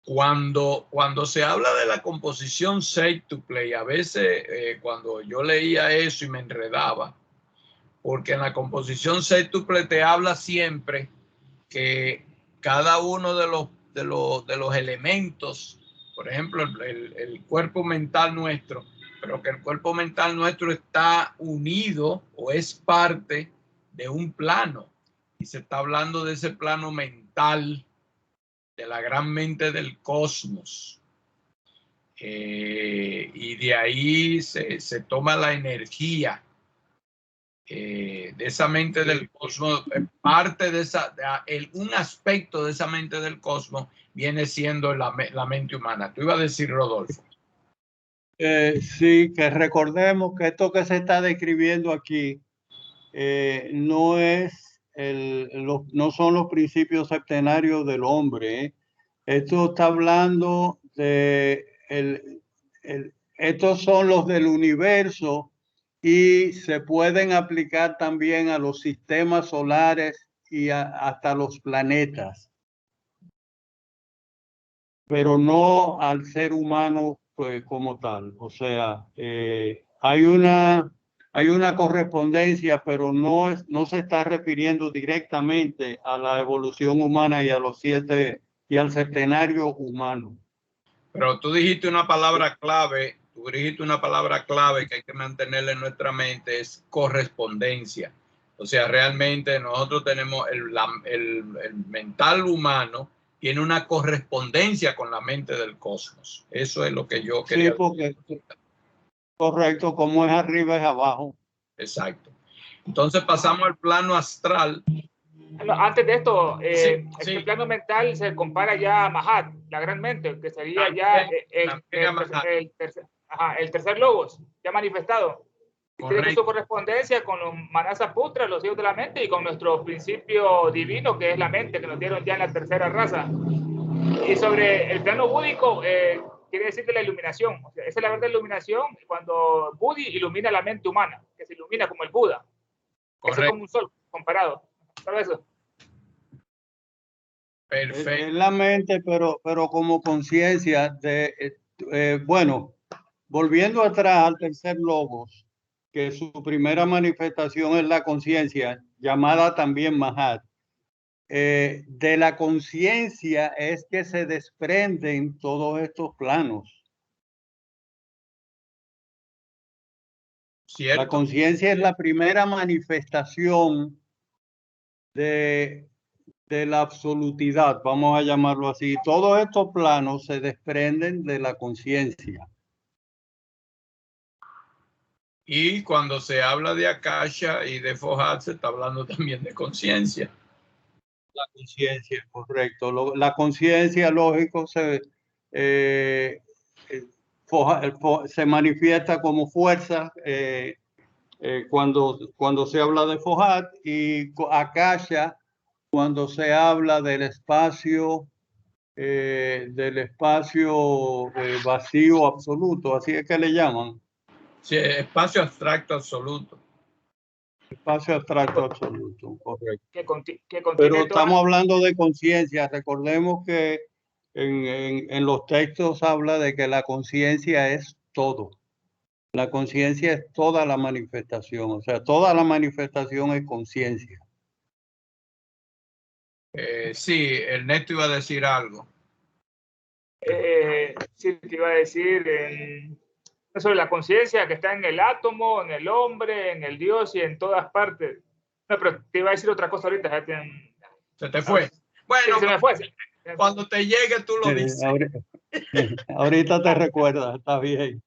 Cuando se habla de la composición séptuple, y a veces cuando yo leía eso y me enredaba, porque en la composición séptuple te habla siempre que cada uno de los elementos, por ejemplo, el cuerpo mental nuestro, pero que el cuerpo mental nuestro está unido o es parte de un plano. Y se está hablando de ese plano mental, de la gran mente del cosmos. Y de ahí se toma la energía de esa mente del cosmos. Parte de un aspecto de esa mente del cosmos viene siendo la mente humana. Tú ibas a decir, Rodolfo. Sí, que recordemos que esto que se está describiendo aquí no son los principios septenarios del hombre. Esto está hablando de estos son los del universo y se pueden aplicar también a los sistemas solares y hasta los planetas, pero no al ser humano pues, como tal. O sea, hay una correspondencia, pero no se está refiriendo directamente a la evolución humana y a los 7 y al septenario humano. Pero tú dijiste una palabra clave, que hay que mantenerla en nuestra mente, es correspondencia. O sea, realmente nosotros tenemos el mental humano tiene una correspondencia con la mente del cosmos. Eso es lo que yo quería decir. Correcto, como es arriba es abajo. Exacto. Entonces pasamos al plano astral. No, antes de esto, este plano mental se compara ya a Mahat, la gran mente, que sería el tercer logos, ya manifestado. Tiene su correspondencia con los Manasa Putra, los hijos de la mente, y con nuestro principio divino, que es la mente, que nos dieron ya en la tercera raza. Y sobre el plano búdico, quiere decir de la iluminación. O sea, esa es la verdadera iluminación cuando Budi ilumina la mente humana, que se ilumina como el Buda. Correcto. Es como un sol comparado. ¿Sabes eso? Perfecto. Es la mente, pero como conciencia de, bueno, volviendo atrás al tercer logos, que su primera manifestación es la conciencia, llamada también Mahat. De la conciencia es que se desprenden todos estos planos. ¿Cierto? La conciencia es la primera manifestación de la absolutidad, vamos a llamarlo así. Todos estos planos se desprenden de la conciencia. Y cuando se habla de Akasha y de Fohat, se está hablando también de conciencia. La conciencia, correcto. La conciencia, lógico, se manifiesta como fuerza cuando se habla de Fohat, y Akasha cuando se habla del espacio vacío absoluto, así es que le llaman. Sí, espacio abstracto absoluto. Espacio abstracto absoluto, correcto. Que Pero estamos hablando de conciencia. Recordemos que en los textos habla de que la conciencia es todo. La conciencia es toda la manifestación, o sea, toda la manifestación es conciencia. Sí, Ernesto iba a decir algo. Sí, te iba a decir sobre la conciencia que está en el átomo, en el hombre, en el Dios y en todas partes. No, pero te iba a decir otra cosa ahorita. Se te fue. Bueno, sí, se me fue. Cuando te llegue tú lo dices. Ahorita te recuerdas, está bien.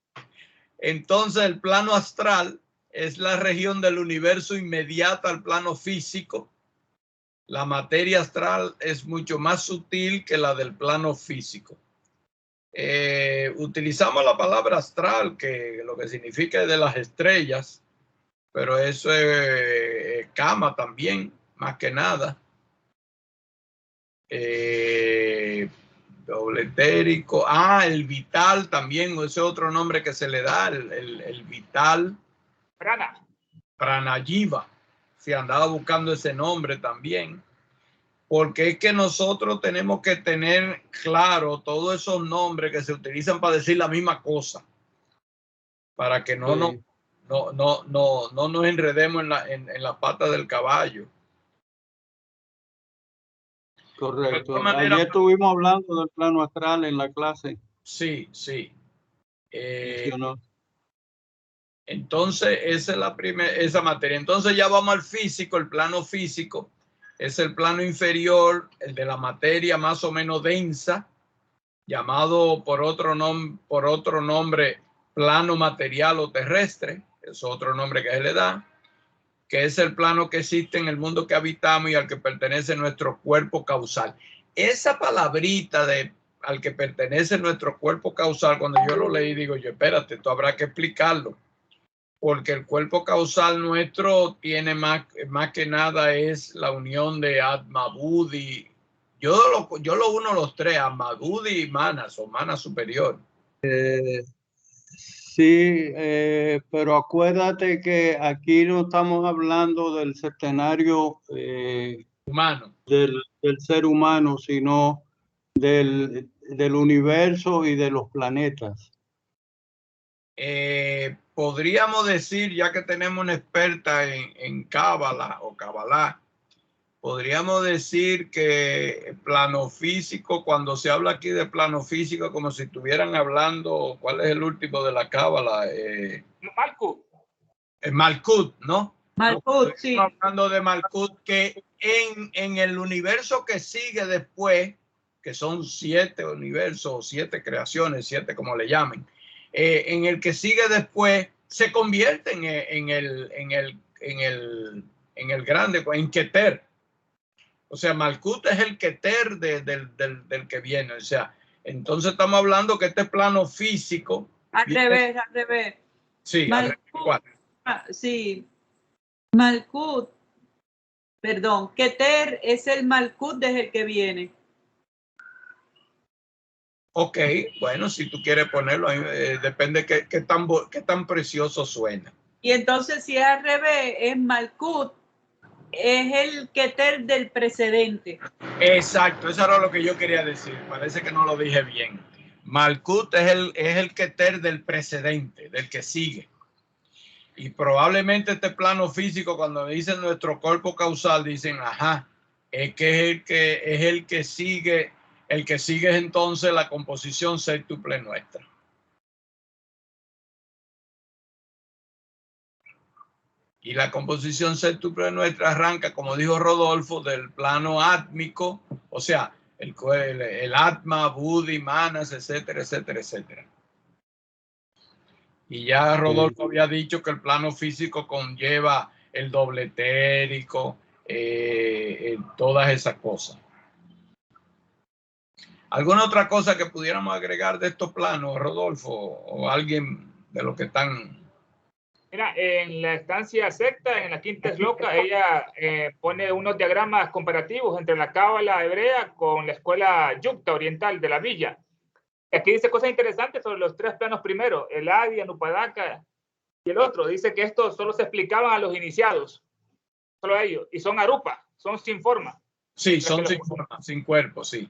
Entonces el plano astral es la región del universo inmediata al plano físico. La materia astral es mucho más sutil que la del plano físico. Utilizamos la palabra astral, que lo que significa es de las estrellas, pero eso es cama también, más que nada. Doble etérico. El vital también, ese otro nombre que se le da, el vital. Pranayiva. Si andaba buscando ese nombre también. Porque es que nosotros tenemos que tener claro todos esos nombres que se utilizan para decir la misma cosa. Para que no nos enredemos en la pata del caballo. Correcto. Ayer estuvimos hablando del plano astral en la clase. Sí. Entonces, esa es esa materia. Entonces ya vamos al físico. El plano físico es el plano inferior, el de la materia más o menos densa, llamado por otro nombre plano material o terrestre. Es otro nombre que se le da, que es el plano que existe en el mundo que habitamos y al que pertenece nuestro cuerpo causal. Esa palabrita de al que pertenece nuestro cuerpo causal, cuando yo lo leí, digo yo, espérate, esto habrá que explicarlo, porque el cuerpo causal nuestro tiene más que nada es la unión de Atma, Buddhi. Yo lo uno los tres, Atma, Buddhi y Manas, o Manas superior. Sí, pero acuérdate que aquí no estamos hablando del septenario humano, del ser humano, sino del universo y de los planetas. Podríamos decir, ya que tenemos una experta en Cábala o Kabbalah, podríamos decir que plano físico, cuando se habla aquí de plano físico, como si estuvieran hablando, ¿cuál es el último de la Cábala? Malkut. Malkut, ¿no? Malkut, sí. Hablando de Malkut, que en el universo que sigue después, que son 7 universos, 7 creaciones, 7 como le llamen, en el que sigue después, se convierte en el grande, en Keter. O sea, Malkut es el Keter del que viene. O sea, entonces estamos hablando que este plano físico. Al revés. Sí, Malkut, sí. Malkut, perdón, Keter es el Malkut desde el que viene. Ok, bueno, si tú quieres ponerlo, depende qué tan precioso suena. Y entonces, si es al revés, es Malkut, es el Keter del precedente. Exacto, eso era lo que yo quería decir. Parece que no lo dije bien. Malkut es el Keter del precedente, del que sigue. Y probablemente este plano físico, cuando dicen nuestro cuerpo causal, dicen, ajá, es el que sigue entonces la composición séptuple nuestra. Y la composición séptuple nuestra arranca, como dijo Rodolfo, del plano átmico, o sea, el Atma, Buddhi, Manas, etcétera, etcétera, etcétera. Y ya Rodolfo había dicho que el plano físico conlleva el doble etérico, todas esas cosas. ¿Alguna otra cosa que pudiéramos agregar de estos planos, Rodolfo, o alguien de los que están? Mira, en la estancia secta, en la quinta shloka, ella pone unos diagramas comparativos entre la cábala hebrea con la escuela yukta oriental de la villa. Aquí dice cosas interesantes sobre los tres planos primero, el Adi, Anupadaka y el otro. Dice que estos solo se explicaban a los iniciados, solo a ellos, y son arupa, son sin forma. Sí, son sin forma, sin cuerpo, sí.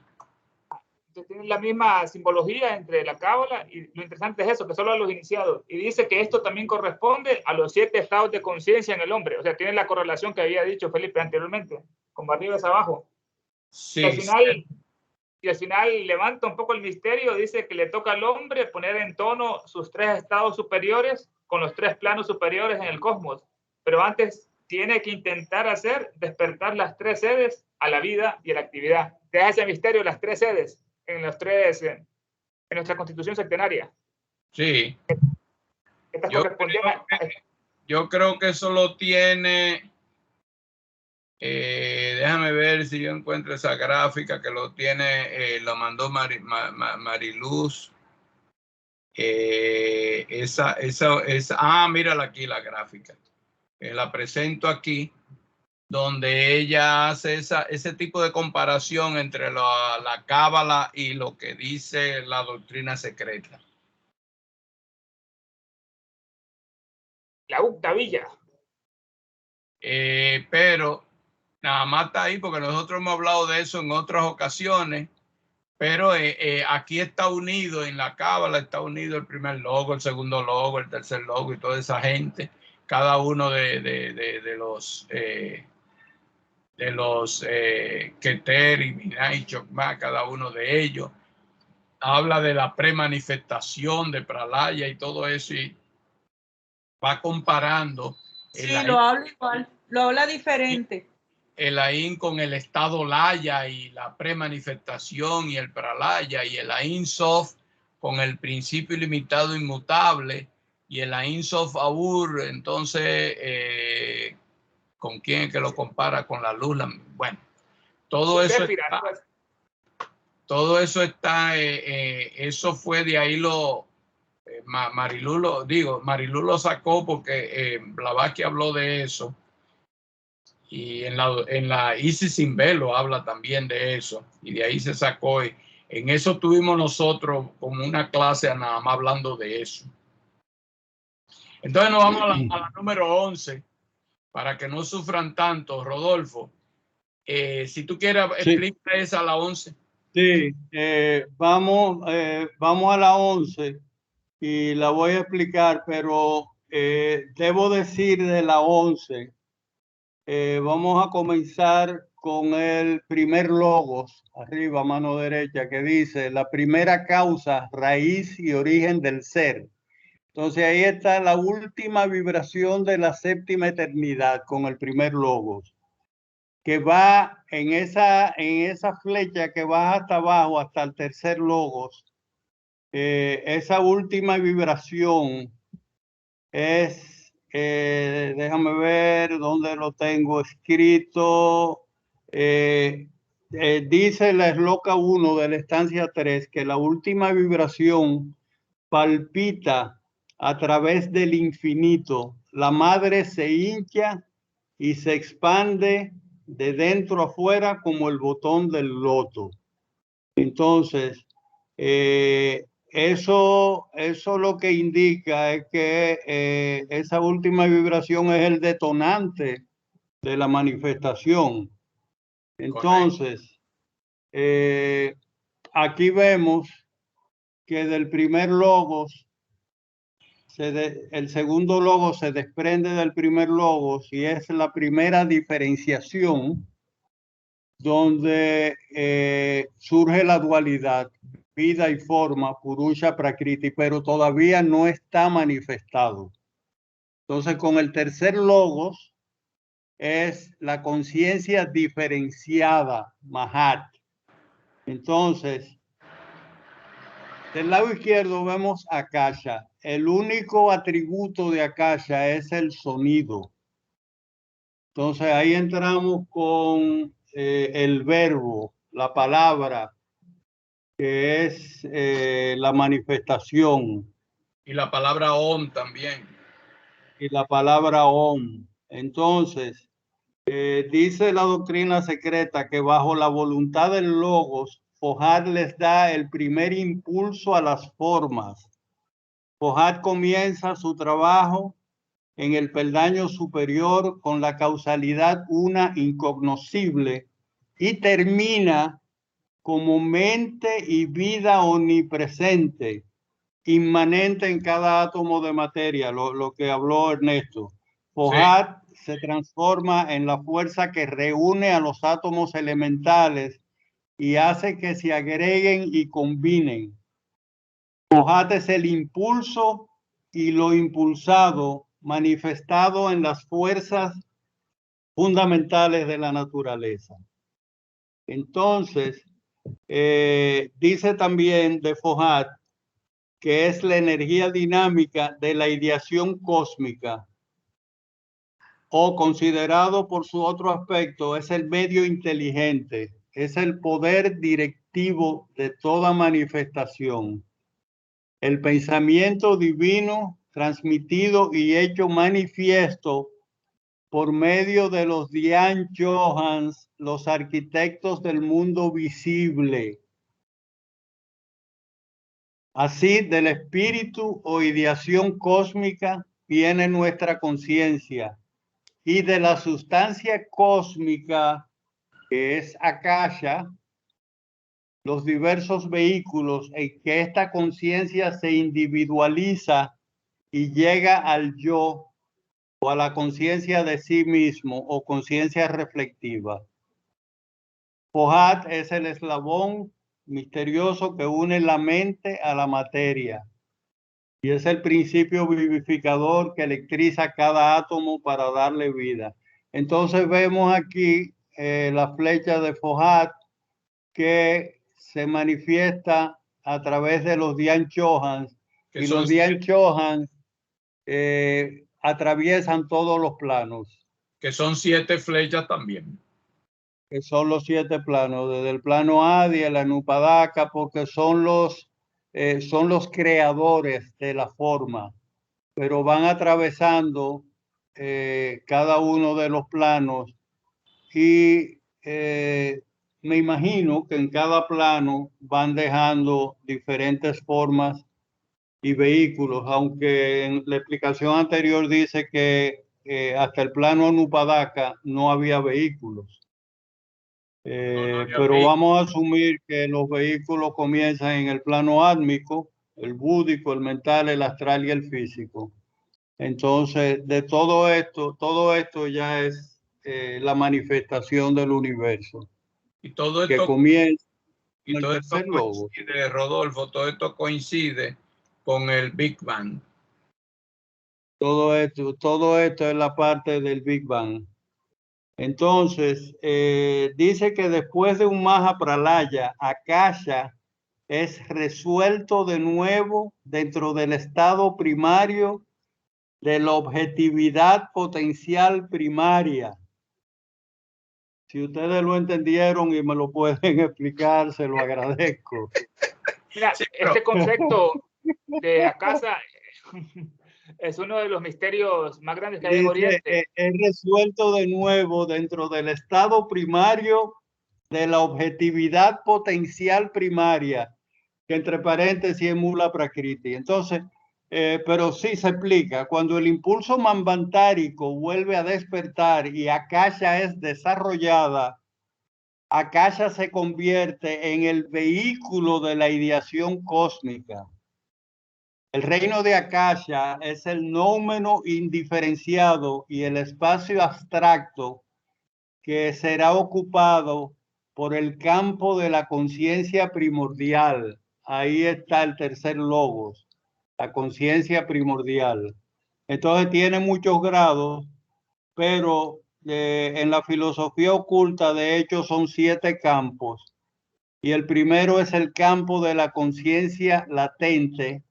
Entonces tienen la misma simbología entre la cábala, y lo interesante es eso, que solo a los iniciados. Y dice que esto también corresponde a los 7 estados de conciencia en el hombre. O sea, tiene la correlación que había dicho Felipe anteriormente, como arriba es abajo. Sí, y al final levanta un poco el misterio, dice que le toca al hombre poner en tono sus 3 estados superiores con los 3 planos superiores en el cosmos. Pero antes tiene que intentar despertar las 3 sedes a la vida y a la actividad. Te da ese misterio, las 3 sedes en nuestra constitución sectenaria. Sí. Yo creo que eso lo tiene. Déjame ver si yo encuentro esa gráfica que lo tiene, lo mandó Mariluz. Mírala aquí la gráfica. La presento aquí, donde ella hace ese tipo de comparación entre la cábala y lo que dice la doctrina secreta. La octavilla. Pero nada más está ahí porque nosotros hemos hablado de eso en otras ocasiones, pero aquí está unido, en la cábala está unido el primer logo, el segundo logo, el tercer logo y toda esa gente, cada uno de los Keter y Binah y Chokmah, cada uno de ellos habla de la premanifestación de Pralaya y todo eso, y va comparando. Sí, lo habla igual, lo habla diferente. El Ain con el estado Laya y la premanifestación y el Pralaya, y el Ain Sof con el principio ilimitado inmutable, y el Ain Sof Aur, entonces, ¿con quién es que lo compara? Con la luz. Bueno, todo eso está, eso fue de ahí Marilú lo sacó porque Blavatsky habló de eso, y en la Isis sin velo habla también de eso, y de ahí se sacó, y en eso tuvimos nosotros como una clase nada más hablando de eso. Entonces nos vamos a la número 11, para que no sufran tanto. Rodolfo, si tú quieres, sí, explica esa, la 11. Sí, vamos a la 11 y la voy a explicar, pero debo decir de la 11, vamos a comenzar con el primer logos, arriba, mano derecha, que dice la primera causa, raíz y origen del ser. Entonces ahí está la última vibración de la séptima eternidad con el primer logos, que va en esa flecha que va hasta abajo, hasta el tercer logos. Esa última vibración es, déjame ver dónde lo tengo escrito. Dice la esloca 1 de la estancia 3 que la última vibración palpita a través del infinito. La madre se hincha y se expande de dentro afuera como el botón del loto. Entonces, eso lo que indica es que esa última vibración es el detonante de la manifestación. Entonces, aquí vemos que del primer logos el segundo logos se desprende del primer logos y es la primera diferenciación donde surge la dualidad, vida y forma, Purusha Prakriti, pero todavía no está manifestado. Entonces, con el tercer logos es la conciencia diferenciada, Mahat. Entonces, del lado izquierdo vemos Akasha. El único atributo de Akasha es el sonido. Entonces ahí entramos con el verbo, la palabra, que es la manifestación. Y la palabra Om también. Y la palabra Om. Entonces, dice la doctrina secreta que bajo la voluntad del Logos, Fohat les da el primer impulso a las formas. Fohat comienza su trabajo en el peldaño superior con la causalidad una incognoscible y termina como mente y vida omnipresente, inmanente en cada átomo de materia, lo que habló Ernesto. Fohat se transforma en la fuerza que reúne a los átomos elementales y hace que se agreguen y combinen. Fohat es el impulso y lo impulsado manifestado en las fuerzas fundamentales de la naturaleza. Entonces, dice también de Fohat que es la energía dinámica de la ideación cósmica, o considerado por su otro aspecto, es el medio inteligente, es el poder directivo de toda manifestación. El pensamiento divino transmitido y hecho manifiesto por medio de los Dhyan Johans, los arquitectos del mundo visible. Así, del espíritu o ideación cósmica viene nuestra conciencia, y de la sustancia cósmica, que es Akasha, los diversos vehículos en que esta conciencia se individualiza y llega al yo o a la conciencia de sí mismo o conciencia reflectiva. Fohat es el eslabón misterioso que une la mente a la materia y es el principio vivificador que electriza cada átomo para darle vida. Entonces vemos aquí la flecha de Fohat que se manifiesta a través de los Dhyan Johans, y los Dhyan Johans atraviesan todos los planos. Que son 7 flechas también. Que son los 7 planos, desde el plano Adi, el Anupadaka, porque son los creadores de la forma, pero van atravesando cada uno de los planos y me imagino que en cada plano van dejando diferentes formas y vehículos, aunque en la explicación anterior dice que hasta el plano Anupadaka no había vehículos. Pero vamos a asumir que los vehículos comienzan en el plano átmico, el búdico, el mental, el astral y el físico. Entonces, de todo esto ya es la manifestación del universo. Y todo esto que comienza y todo esto coincide, Rodolfo, todo esto coincide con el Big Bang. Todo esto es la parte del Big Bang. Entonces, dice que después de un Mahapralaya, Akasha es resuelto de nuevo dentro del estado primario de la objetividad potencial primaria. Si ustedes lo entendieron y me lo pueden explicar, se lo agradezco. Mira, este concepto de Akasha es uno de los misterios más grandes que hay en Oriente. Es resuelto de nuevo dentro del estado primario de la objetividad potencial primaria, que entre paréntesis es Mula Prakriti. Entonces, pero sí se explica, cuando el impulso manvantárico vuelve a despertar y Akasha es desarrollada, Akasha se convierte en el vehículo de la ideación cósmica. El reino de Akasha es el nómeno indiferenciado y el espacio abstracto que será ocupado por el campo de la conciencia primordial. Ahí está el tercer logos, la conciencia primordial. Entonces tiene muchos grados, pero en la filosofía oculta, de hecho, son 7 campos. Y el primero es el campo de la conciencia latente,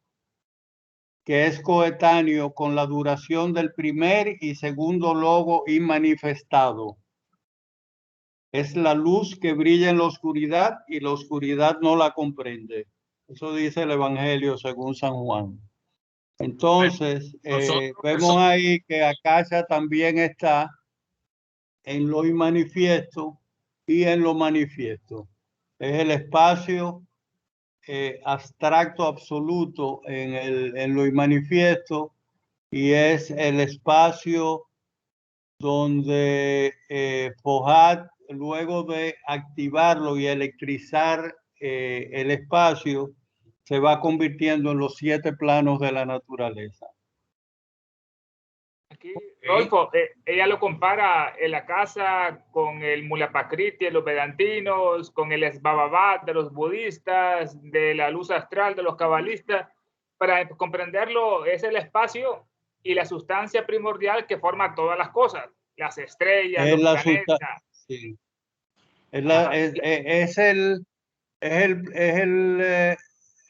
que es coetáneo con la duración del primer y segundo logo inmanifestado. Es la luz que brilla en la oscuridad y la oscuridad no la comprende. Eso dice el Evangelio según San Juan. Entonces, vemos ahí que Akasha también está en lo inmanifiesto y en lo manifiesto. Es el espacio abstracto absoluto en lo inmanifiesto y es el espacio donde Fojat, luego de activarlo y electrizar el espacio, se va convirtiendo en los 7 planos de la naturaleza. Aquí, Rodolfo, ella lo compara en la casa con el Mulapakriti de los vedantinos, con el Esbhabavat de los budistas, de la luz astral de los cabalistas. Para comprenderlo, es el espacio y la sustancia primordial que forma todas las cosas, las estrellas, los planetas. Sí.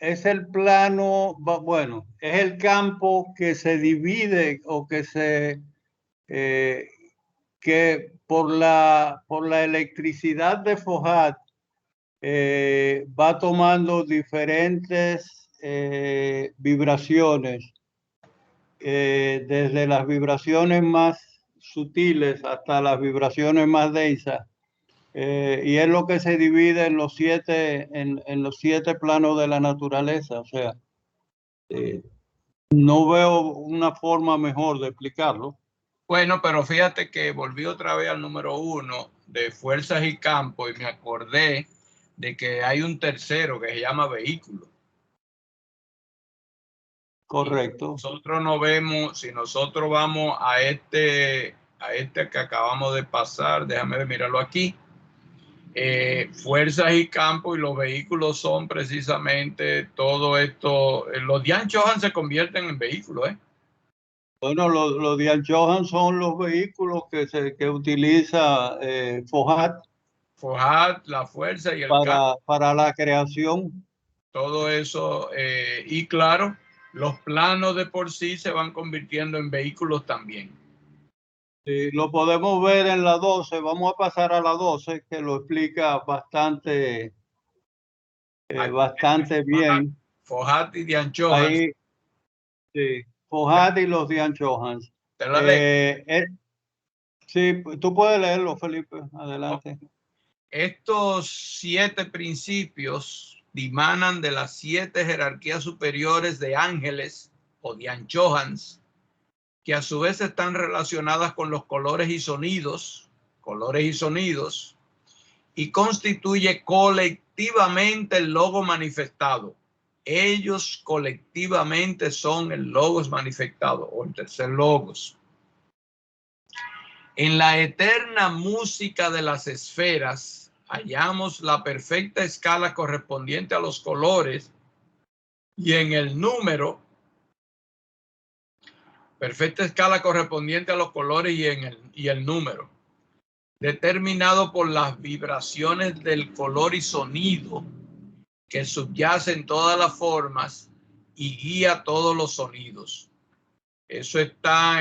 Es el plano, bueno, es el campo que se divide o que se que por la electricidad de Fojat va tomando diferentes vibraciones, desde las vibraciones más sutiles hasta las vibraciones más densas. Y es lo que se divide en los 7 en los 7 planos de la naturaleza. O sea, no veo una forma mejor de explicarlo. Bueno, pero fíjate que volví otra vez al número 1 de fuerzas y campos y me acordé de que hay un tercero que se llama vehículo. Correcto. Nosotros no vemos, si nosotros vamos a este que acabamos de pasar, déjame mirarlo aquí. Fuerzas y campos y los vehículos son precisamente todo esto. Los Dian Chohan se convierten en vehículos, ¿eh? Bueno, los Dian Chohan son los vehículos que utiliza Fojat. Fojat, la fuerza y el campo. Para la creación. Todo eso. Y claro, los planos de por sí se van convirtiendo en vehículos también. Sí, lo podemos ver en la 12. Vamos a pasar a la 12, que lo explica bastante bien. Fojat y Dian Chohan. Ahí, sí, Fojat y los Dian Chohan. ¿Te lo leo? Sí, tú puedes leerlo, Felipe. Adelante. Estos 7 principios dimanan de las 7 jerarquías superiores de ángeles o Dian Chohans, que a su vez están relacionadas con los colores y sonidos, y constituye colectivamente el logo manifestado. Ellos colectivamente son el logos manifestado o el tercer logos. En la eterna música de las esferas hallamos la perfecta escala correspondiente a los colores y en el número, perfecta escala correspondiente a los colores y el número, determinado por las vibraciones del color y sonido que subyacen todas las formas y guía todos los sonidos. Eso está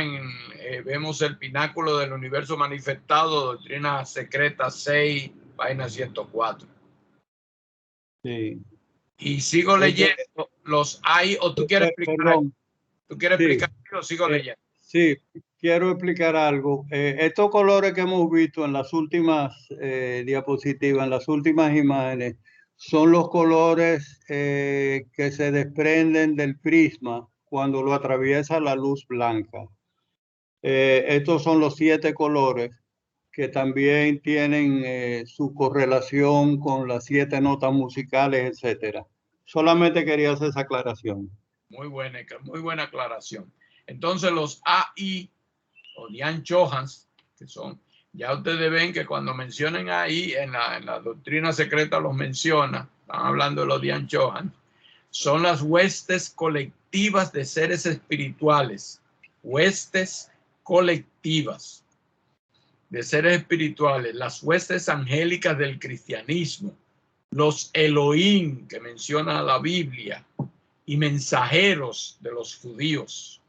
vemos el pináculo del universo manifestado, Doctrina Secreta 6, página 104. Sí. Y sigo leyendo, los hay, o tú quieres explicar algo. ¿Tú quieres explicar algo? Sigo leyendo. Sí, quiero explicar algo. Estos colores que hemos visto en las últimas diapositivas, en las últimas imágenes, son los colores que se desprenden del prisma cuando lo atraviesa la luz blanca. Estos son los 7 colores que también tienen su correlación con las 7 notas musicales, etcétera. Solamente quería hacer esa aclaración. Muy buena aclaración. Entonces los AI o Dian-Chohans, que son, ya ustedes ven que cuando mencionan AI en la doctrina secreta los menciona, están hablando de los Dian-Chohans, son las huestes colectivas de seres espirituales, huestes colectivas de seres espirituales, las huestes angélicas del cristianismo, los Elohim que menciona la Biblia y mensajeros de los judíos,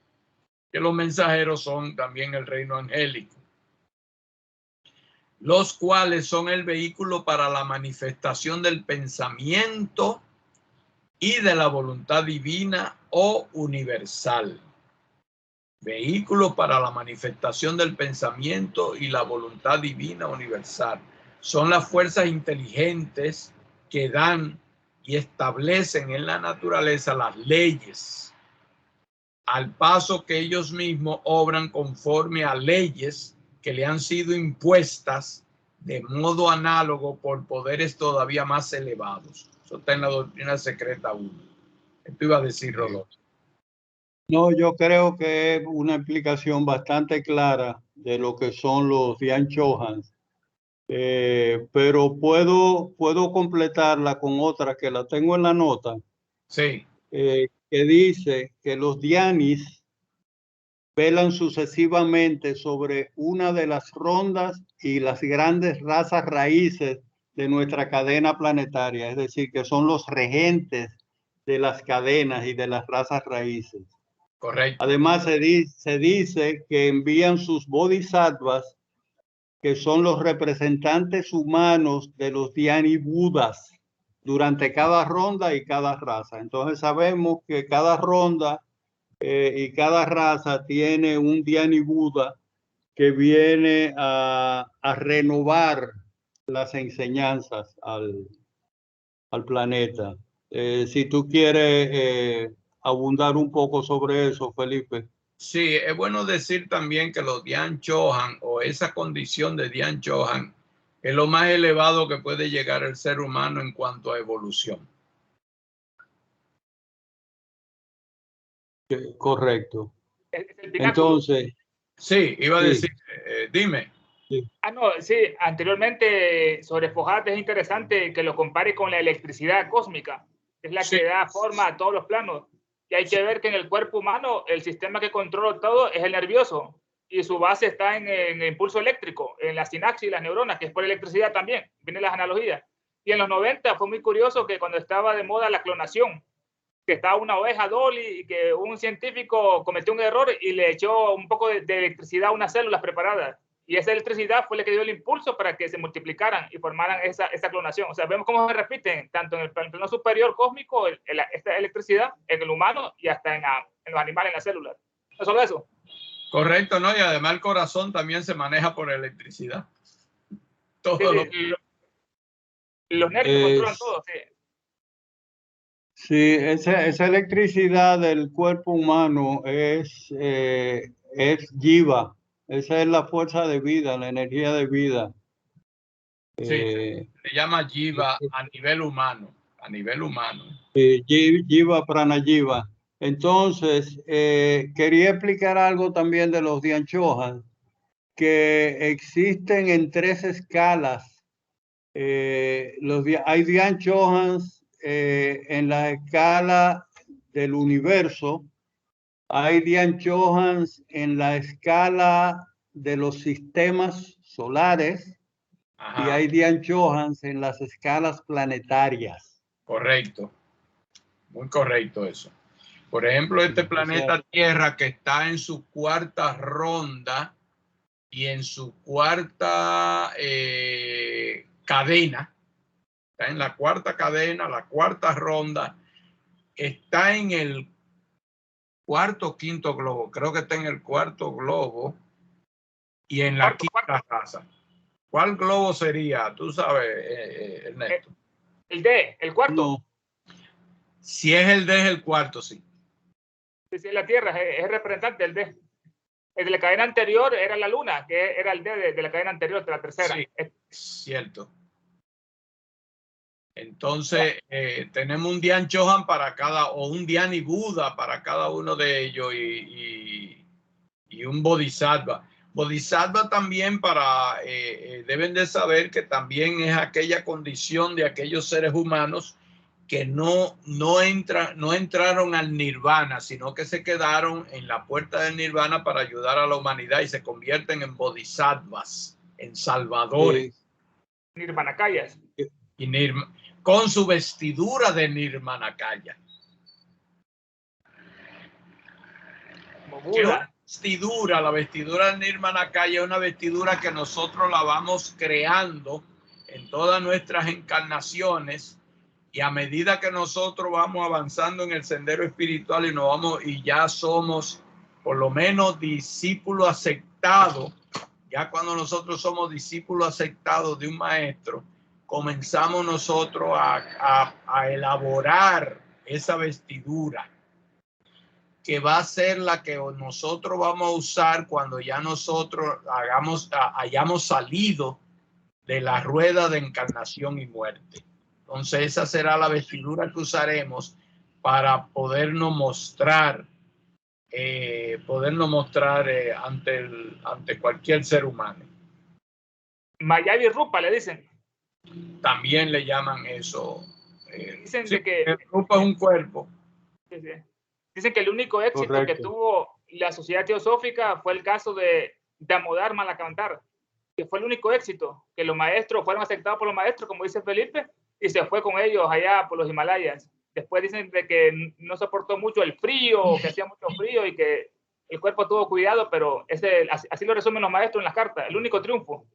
que los mensajeros son también el reino angélico, los cuales son el vehículo para la manifestación del pensamiento y de la voluntad divina o universal. Vehículo para la manifestación del pensamiento y la voluntad divina universal. Son las fuerzas inteligentes que dan y establecen en la naturaleza las leyes, al paso que ellos mismos obran conforme a leyes que le han sido impuestas de modo análogo por poderes todavía más elevados. Eso está en la doctrina secreta 1. Esto iba a decir Rodolfo. No, yo creo que es una explicación bastante clara de lo que son los Dian-Chohans, pero puedo completarla con otra que la tengo en la nota. Sí. Que dice que los Dianis velan sucesivamente sobre una de las rondas y las grandes razas raíces de nuestra cadena planetaria, es decir, que son los regentes de las cadenas y de las razas raíces. Correcto. Además, se dice que envían sus bodhisattvas, que son los representantes humanos de los Dhyani Budas, durante cada ronda y cada raza. Entonces sabemos que cada ronda y cada raza tiene un Dhyani Buda que viene a renovar las enseñanzas al planeta. Si tú quieres abundar un poco sobre eso, Felipe. Sí, es bueno decir también que los Dian-Chohan o esa condición de Dian-Chohan es lo más elevado que puede llegar el ser humano en cuanto a evolución. Correcto. Entonces, sí, iba a decir, dime. Sí. No, sí, anteriormente sobre Fojat es interesante que lo compare con la electricidad cósmica, es la que da forma a todos los planos. Y hay que ver que en el cuerpo humano el sistema que controla todo es el nervioso y su base está en el impulso eléctrico, en la sinapsis y las neuronas, que es por electricidad también, vienen las analogías. Y en los 90 fue muy curioso que cuando estaba de moda la clonación, que estaba una oveja Dolly y que un científico cometió un error y le echó un poco de electricidad a unas células preparadas. Y esa electricidad fue la que dio el impulso para que se multiplicaran y formaran esa clonación. O sea, vemos cómo se repiten tanto en el plano superior cósmico esta electricidad en el humano y hasta en los animales, en las células. No solo eso. Correcto, ¿no? Y además el corazón también se maneja por electricidad. Todo sí, los nervios controlan todo, sí. Sí, esa electricidad del cuerpo humano es jiva. Esa es la fuerza de vida, la energía de vida. Sí, se llama jiva a nivel humano. A nivel humano. Jiva Pranajiva. Entonces, quería explicar algo también de los Dian-Chohans, que existen en 3 escalas. Hay Dian-Chohans en la escala del universo, hay Dian-Chohans en la escala de los sistemas solares. Ajá. Y hay Dian-Chohans en las escalas planetarias. Correcto, muy correcto eso. Por ejemplo, este planeta Tierra, que está en su 4ª ronda y en su 4ª cadena, está en la 4ª cadena, la 4ª ronda, está en el 4º o 5º globo, creo que está en el 4º globo y en la 5ª raza. ¿Cuál globo sería? Tú sabes, Ernesto. El D, el 4º. No. Si es el D, es el 4º, sí. Sí, la Tierra es representante del D. El de la cadena anterior era la Luna, que era el D de la cadena anterior, de la 3ª. Sí, cierto. Entonces, tenemos un Dhyan Chohan para cada, o un Dhyani Buda para cada uno de ellos y un Bodhisattva. Bodhisattva también para, deben de saber que también es aquella condición de aquellos seres humanos que no entraron al nirvana, sino que se quedaron en la puerta del nirvana para ayudar a la humanidad y se convierten en bodhisattvas, en salvadores. Nirmanakayas. Y con su vestidura de Nirmanakaya. La vestidura del Nirmanakaya es una vestidura que nosotros la vamos creando en todas nuestras encarnaciones, y a medida que nosotros vamos avanzando en el sendero espiritual y ya somos por lo menos discípulos aceptados, ya cuando nosotros somos discípulos aceptados de un maestro, comenzamos nosotros a elaborar esa vestidura que va a ser la que nosotros vamos a usar cuando ya nosotros hayamos salido de la rueda de encarnación y muerte. Entonces esa será la vestidura que usaremos para podernos mostrar ante cualquier ser humano. Mayavi Rupa le dicen. También le llaman eso. Dicen sí, que el Rupa es un cuerpo. Sí. Dicen que el único éxito Correcto. que tuvo la Sociedad Teosófica fue el caso de Damodar Malakantar, que fue el único éxito, que los maestros fueron aceptados por los maestros, como dice Felipe, y se fue con ellos allá por los Himalayas. Después dicen de que no soportó mucho el frío, que hacía mucho frío y que el cuerpo tuvo cuidado, pero así lo resumen los maestros en las cartas, el único triunfo.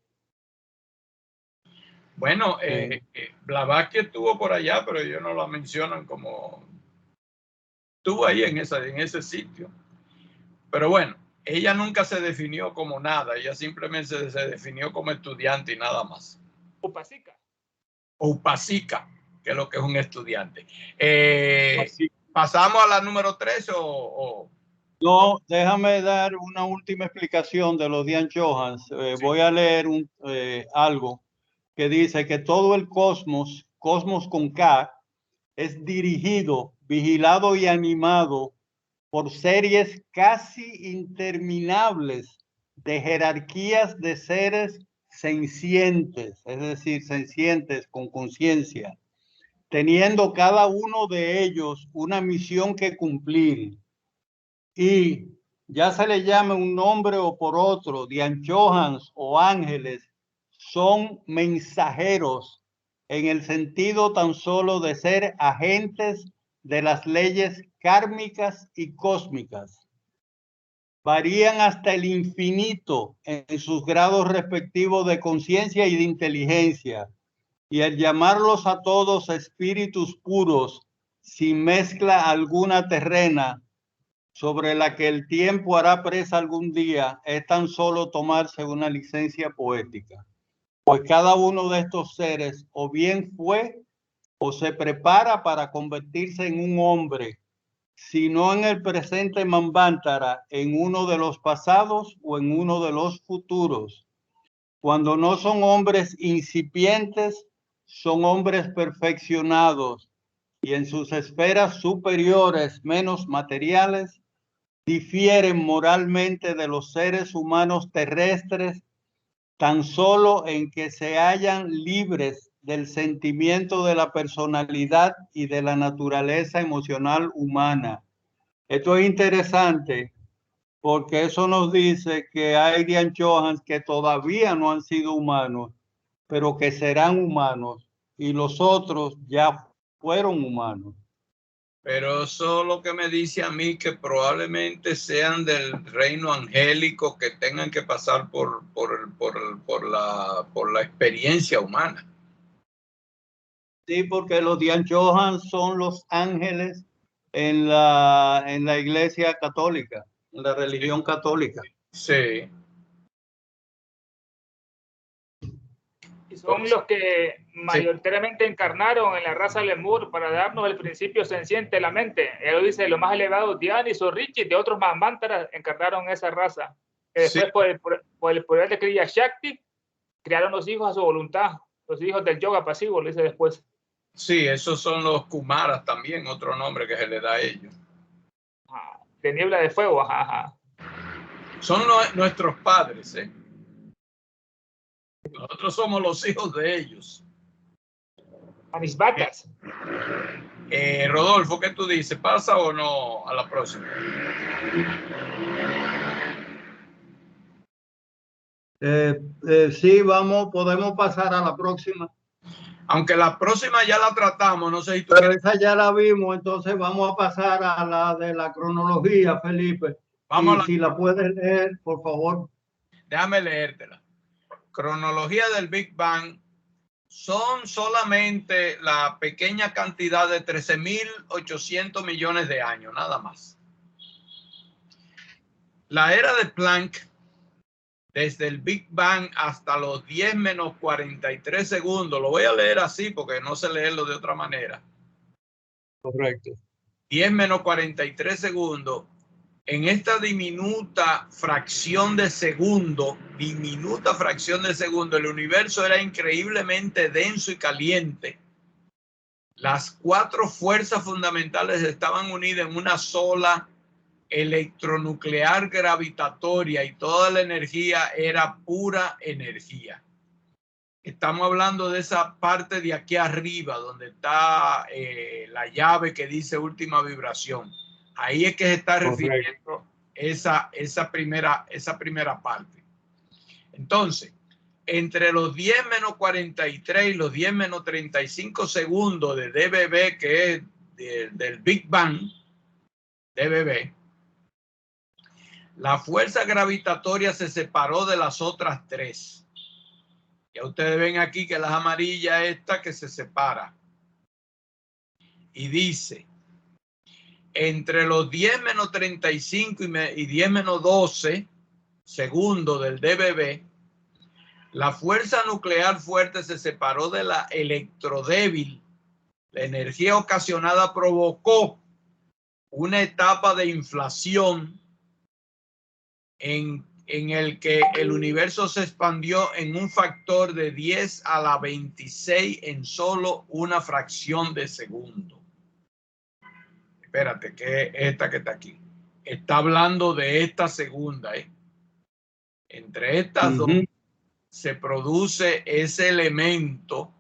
Bueno, Blavatsky estuvo por allá, pero ellos no lo mencionan como... Estuvo ahí en ese sitio. Pero bueno, ella nunca se definió como nada, ella simplemente se definió como estudiante y nada más. Upasika. Upasika, que es lo que es un estudiante. ¿Pasamos a la número 13 o...? No, déjame dar una última explicación de los Dhyan Chohans. Sí. Voy a leer algo que dice que todo el cosmos con K, es dirigido, vigilado y animado por series casi interminables de jerarquías de seres sencientes, es decir, sencientes con conciencia, teniendo cada uno de ellos una misión que cumplir. Y ya se le llame un nombre o por otro, Dhyan Chohans o ángeles, son mensajeros en el sentido tan solo de ser agentes de las leyes kármicas y cósmicas. Varían hasta el infinito en sus grados respectivos de conciencia y de inteligencia, y al llamarlos a todos espíritus puros, sin mezcla alguna terrena, sobre la que el tiempo hará presa algún día, es tan solo tomarse una licencia poética. Pues cada uno de estos seres o bien fue o se prepara para convertirse en un hombre, si no en el presente Manvantara, en uno de los pasados o en uno de los futuros. Cuando no son hombres incipientes, son hombres perfeccionados y en sus esferas superiores menos materiales, difieren moralmente de los seres humanos terrestres tan solo en que se hallan libres del sentimiento de la personalidad y de la naturaleza emocional humana. Esto es interesante porque eso nos dice que hay Dhyan Chohans que todavía no han sido humanos, pero que serán humanos, y los otros ya fueron humanos. Pero eso lo que me dice a mí que probablemente sean del reino angélico, que tengan que pasar por la experiencia humana. Sí, porque los Dhyan Chohans son los ángeles en la iglesia católica, en la religión católica. Sí. Y son los que mayoritariamente encarnaron en la raza Lemur para darnos el principio senciente de la mente. Él lo dice, los más elevados Dhyanis y Sorrichi de otros Manvantaras encarnaron esa raza. Que después, por el poder de Kriya Shakti, crearon los hijos a su voluntad, los hijos del yoga pasivo, lo dice después. Sí, esos son los Kumaras también, otro nombre que se le da a ellos. De niebla de fuego, ajá, ajá. Son nuestros padres, ¿eh? Nosotros somos los hijos de ellos. Anisbatas. Rodolfo, ¿qué tú dices? ¿Pasa o no a la próxima? Sí, podemos pasar a la próxima. Aunque la próxima ya la tratamos, no sé si tú Pero esa ya la vimos, entonces vamos a pasar a la de la cronología, Felipe. Vamos si la puedes leer, por favor. Déjame leértela. Cronología del Big Bang son solamente la pequeña cantidad de 13.800 millones de años, nada más. La era de Planck, desde el Big Bang hasta los 10 menos 43 segundos, lo voy a leer así porque no sé leerlo de otra manera. Correcto. 10 menos 43 segundos, en esta diminuta fracción de segundo, el universo era increíblemente denso y caliente. Las 4 fuerzas fundamentales estaban unidas en una sola electronuclear gravitatoria y toda la energía era pura energía. Estamos hablando de esa parte de aquí arriba donde está la llave que dice última vibración. Ahí es que se está refiriendo esa primera parte. Entonces, entre los 10 menos 43 y los 10 menos 35 segundos de DBB, que es del Big Bang, DBB, la fuerza gravitatoria se separó de las otras 3. Ya ustedes ven aquí que las amarillas esta que se separa. Y dice, entre los 10 menos 35 y 10 menos 12 segundos del DBB, la fuerza nuclear fuerte se separó de la electrodébil. La energía ocasionada provocó una etapa de inflación en el que el universo se expandió en un factor de 10 a la 26 en solo una fracción de segundo. Espérate, que es esta que está aquí. Está hablando de esta segunda, ¿eh? Entre estas dos se produce ese elemento,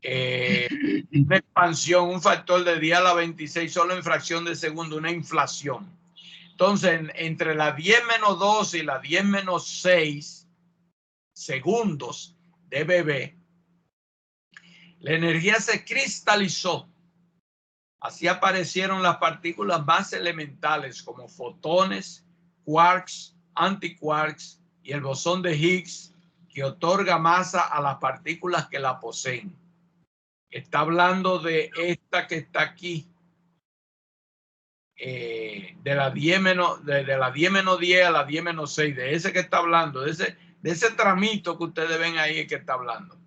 una expansión, un factor de 10 a la 26 solo en fracción de segundo, una inflación. Entonces, entre la 10 menos 12 y la 10 menos 6 segundos de DBB, la energía se cristalizó. Así aparecieron las partículas más elementales como fotones, quarks, antiquarks y el bosón de Higgs, que otorga masa a las partículas que la poseen. Está hablando de esta que está aquí, de la 10 menos 10 a la 10 menos 6, de ese que está hablando, de ese tramito que ustedes ven ahí que está hablando.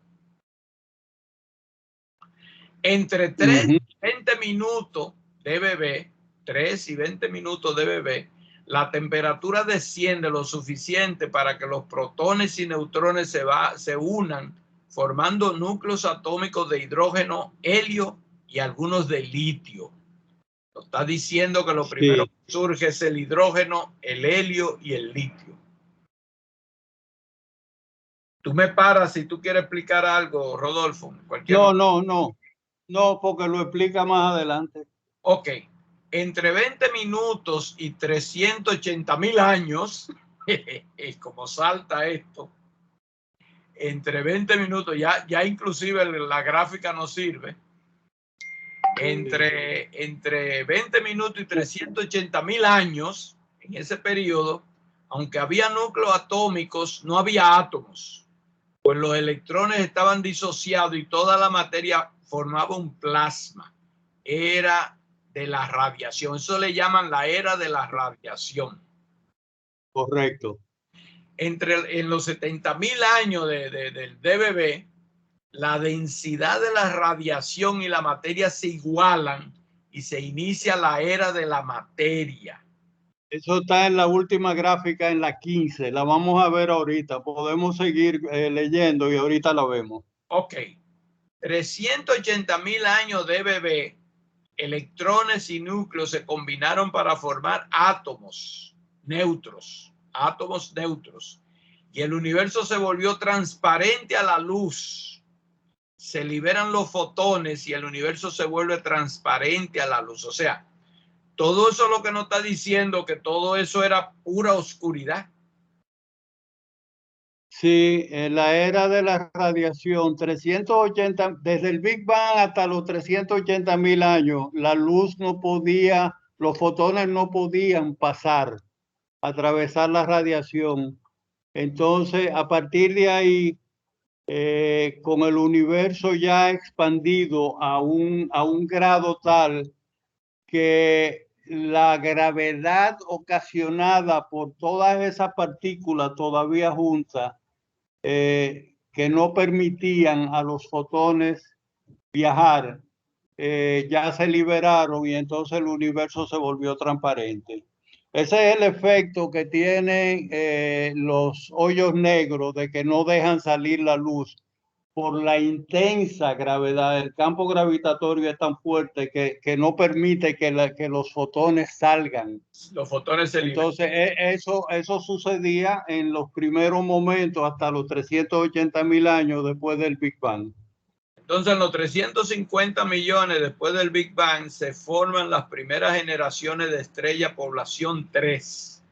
Entre 3 y 20 minutos de bebé, 3 y 20 minutos de bebé, la temperatura desciende lo suficiente para que los protones y neutrones se unan, formando núcleos atómicos de hidrógeno, helio y algunos de litio. Nos está diciendo que lo primero que surge es el hidrógeno, el helio y el litio. Tú me paras si tú quieres explicar algo, Rodolfo. No, porque lo explica más adelante. Ok. Entre 20 minutos y 380.000 años, como salta esto, entre 20 minutos, ya inclusive la gráfica no sirve, entre 20 minutos y 380.000 años, en ese periodo, aunque había núcleos atómicos, no había átomos, pues los electrones estaban disociados y toda la materia formaba un plasma. Era de la radiación. Eso le llaman la era de la radiación. Correcto. En los 70.000 años del DBB, la densidad de la radiación y la materia se igualan y se inicia la era de la materia. Eso está en la última gráfica, en la 15. La vamos a ver ahorita. Podemos seguir leyendo y ahorita la vemos. Ok. 380.000 años de bebé, electrones y núcleos se combinaron para formar átomos neutros, y el universo se volvió transparente a la luz. Se liberan los fotones y el universo se vuelve transparente a la luz. O sea, todo eso es lo que nos está diciendo, que todo eso era pura oscuridad. Sí, en la era de la radiación, 380, desde el Big Bang hasta los 380.000 años, la luz no podía, los fotones no podían pasar, atravesar la radiación. Entonces, a partir de ahí, con el universo ya expandido a un grado tal que la gravedad ocasionada por todas esas partículas todavía juntas, que no permitían a los fotones viajar, ya se liberaron y entonces el universo se volvió transparente. Ese es el efecto que tienen los hoyos negros, de que no dejan salir la luz por la intensa gravedad. El campo gravitatorio es tan fuerte que no permite que los fotones salgan. Los fotones se liberan. Entonces, eso sucedía en los primeros momentos hasta los 380.000 años después del Big Bang. Entonces, en los 350 millones después del Big Bang se forman las primeras generaciones de estrella población 3.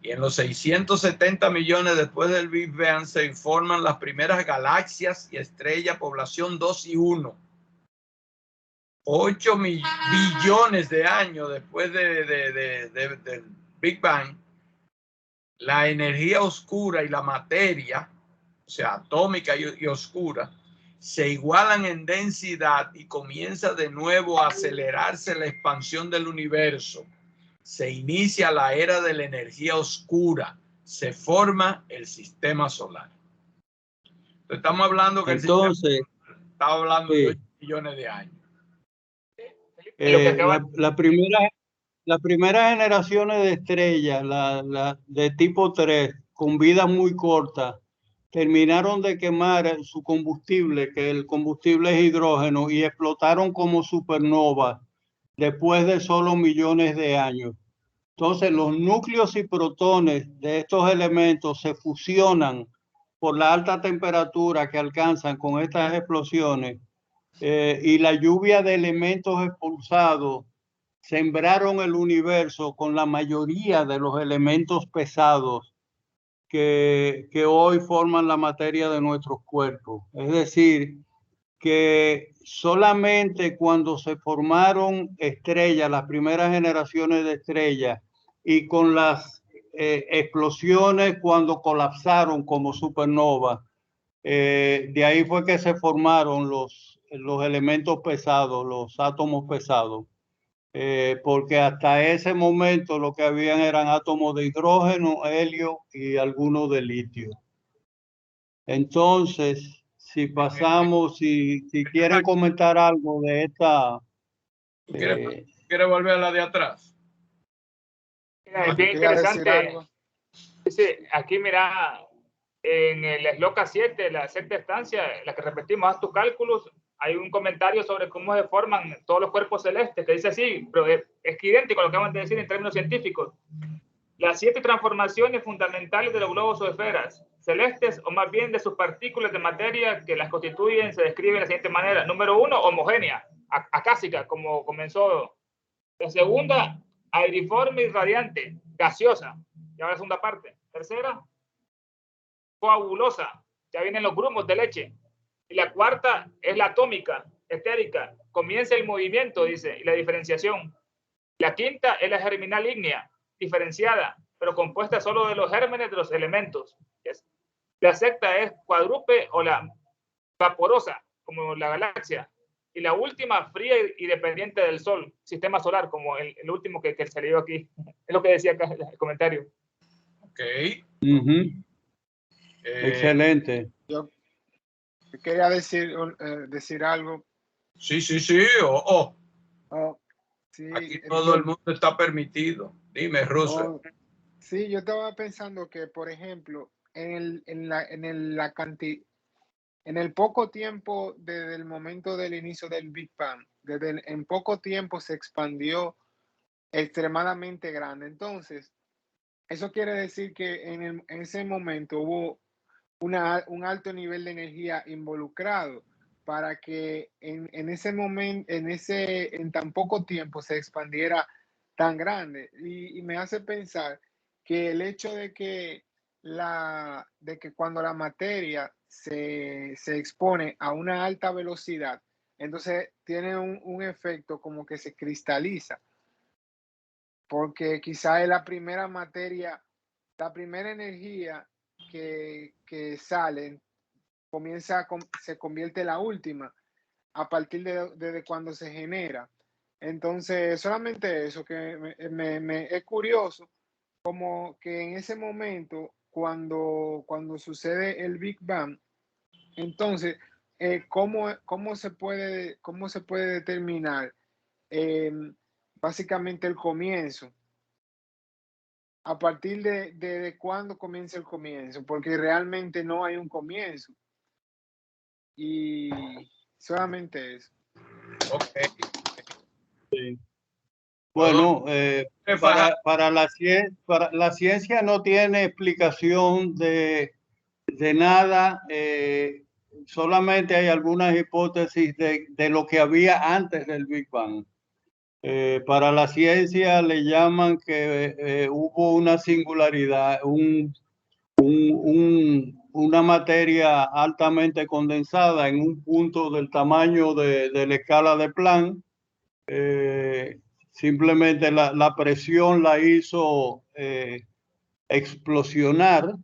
Y en los 670 millones después del Big Bang se forman las primeras galaxias y estrella población 2 y 1. 8 billones de años después del Big Bang, la energía oscura y la materia, o sea, atómica y oscura, se igualan en densidad y comienza de nuevo a acelerarse la expansión del universo. Se inicia la era de la energía oscura. Se forma el sistema solar. Entonces, estamos hablando que entonces, está hablando de 8 billones de años. Las primeras generaciones de estrellas, de tipo 3, con vida muy corta, terminaron de quemar su combustible, que el combustible es hidrógeno, y explotaron como supernova después de solo millones de años. Entonces, los núcleos y protones de estos elementos se fusionan por la alta temperatura que alcanzan con estas explosiones, y la lluvia de elementos expulsados sembraron el universo con la mayoría de los elementos pesados que hoy forman la materia de nuestros cuerpos. Es decir, que solamente cuando se formaron estrellas, las primeras generaciones de estrellas, y con las explosiones cuando colapsaron como supernova, de ahí fue que se formaron los elementos pesados, los átomos pesados. Porque hasta ese momento lo que habían eran átomos de hidrógeno, helio y algunos de litio. Entonces, si pasamos, si quieren comentar algo de esta... ¿Quieres volver a la de atrás? Mira, es bien interesante. Sí, aquí mira, en el esloca 7, la sexta estancia, la que repetimos, haz tus cálculos, hay un comentario sobre cómo se forman todos los cuerpos celestes, que dice así, pero es idéntico a lo que acaban de decir en términos científicos. Las 7 transformaciones fundamentales de los globos o esferas celestes, o más bien de sus partículas de materia que las constituyen, se describen de la siguiente manera. Número 1, homogénea, acásica, como comenzó. La segunda, aeriforme y radiante, gaseosa. Ya va la segunda parte. Tercera, coagulosa. Ya vienen los grumos de leche. Y la cuarta es la atómica, etérica. Comienza el movimiento, dice, y la diferenciación. La quinta es la germinal ígnea, diferenciada, pero compuesta solo de los gérmenes de los elementos. La sexta es cuádruple o la vaporosa, como la galaxia. Y la última, fría y dependiente del Sol, sistema solar, como el último que salió aquí. Es lo que decía acá el comentario. Ok. Excelente. Yo quería decir algo. Sí. Sí, aquí todo el mundo está permitido. Dime, Russell. Sí, yo estaba pensando que, por ejemplo, en la cantidad, en el poco tiempo desde el momento del inicio del Big Bang, en poco tiempo se expandió extremadamente grande. Entonces, eso quiere decir que en ese momento hubo un alto nivel de energía involucrado para que en ese momento, en tan poco tiempo se expandiera tan grande. Y me hace pensar que el hecho de que cuando la materia se expone a una alta velocidad, entonces tiene un efecto como que se cristaliza, porque quizá es la primera materia, la primera energía que sale, se convierte en la última a partir de cuando se genera. Entonces, solamente eso, que es curioso, como que en ese momento, cuando sucede el Big Bang, entonces, ¿cómo se puede determinar básicamente el comienzo? ¿A partir de cuándo comienza el comienzo? Porque realmente no hay un comienzo. Y solamente eso. Ok. Sí. Bueno, para la ciencia no tiene explicación de nada, solamente hay algunas hipótesis de lo que había antes del Big Bang. Para la ciencia le llaman que hubo una singularidad, una materia altamente condensada en un punto del tamaño de la escala de Planck. Simplemente la presión la hizo explosionar,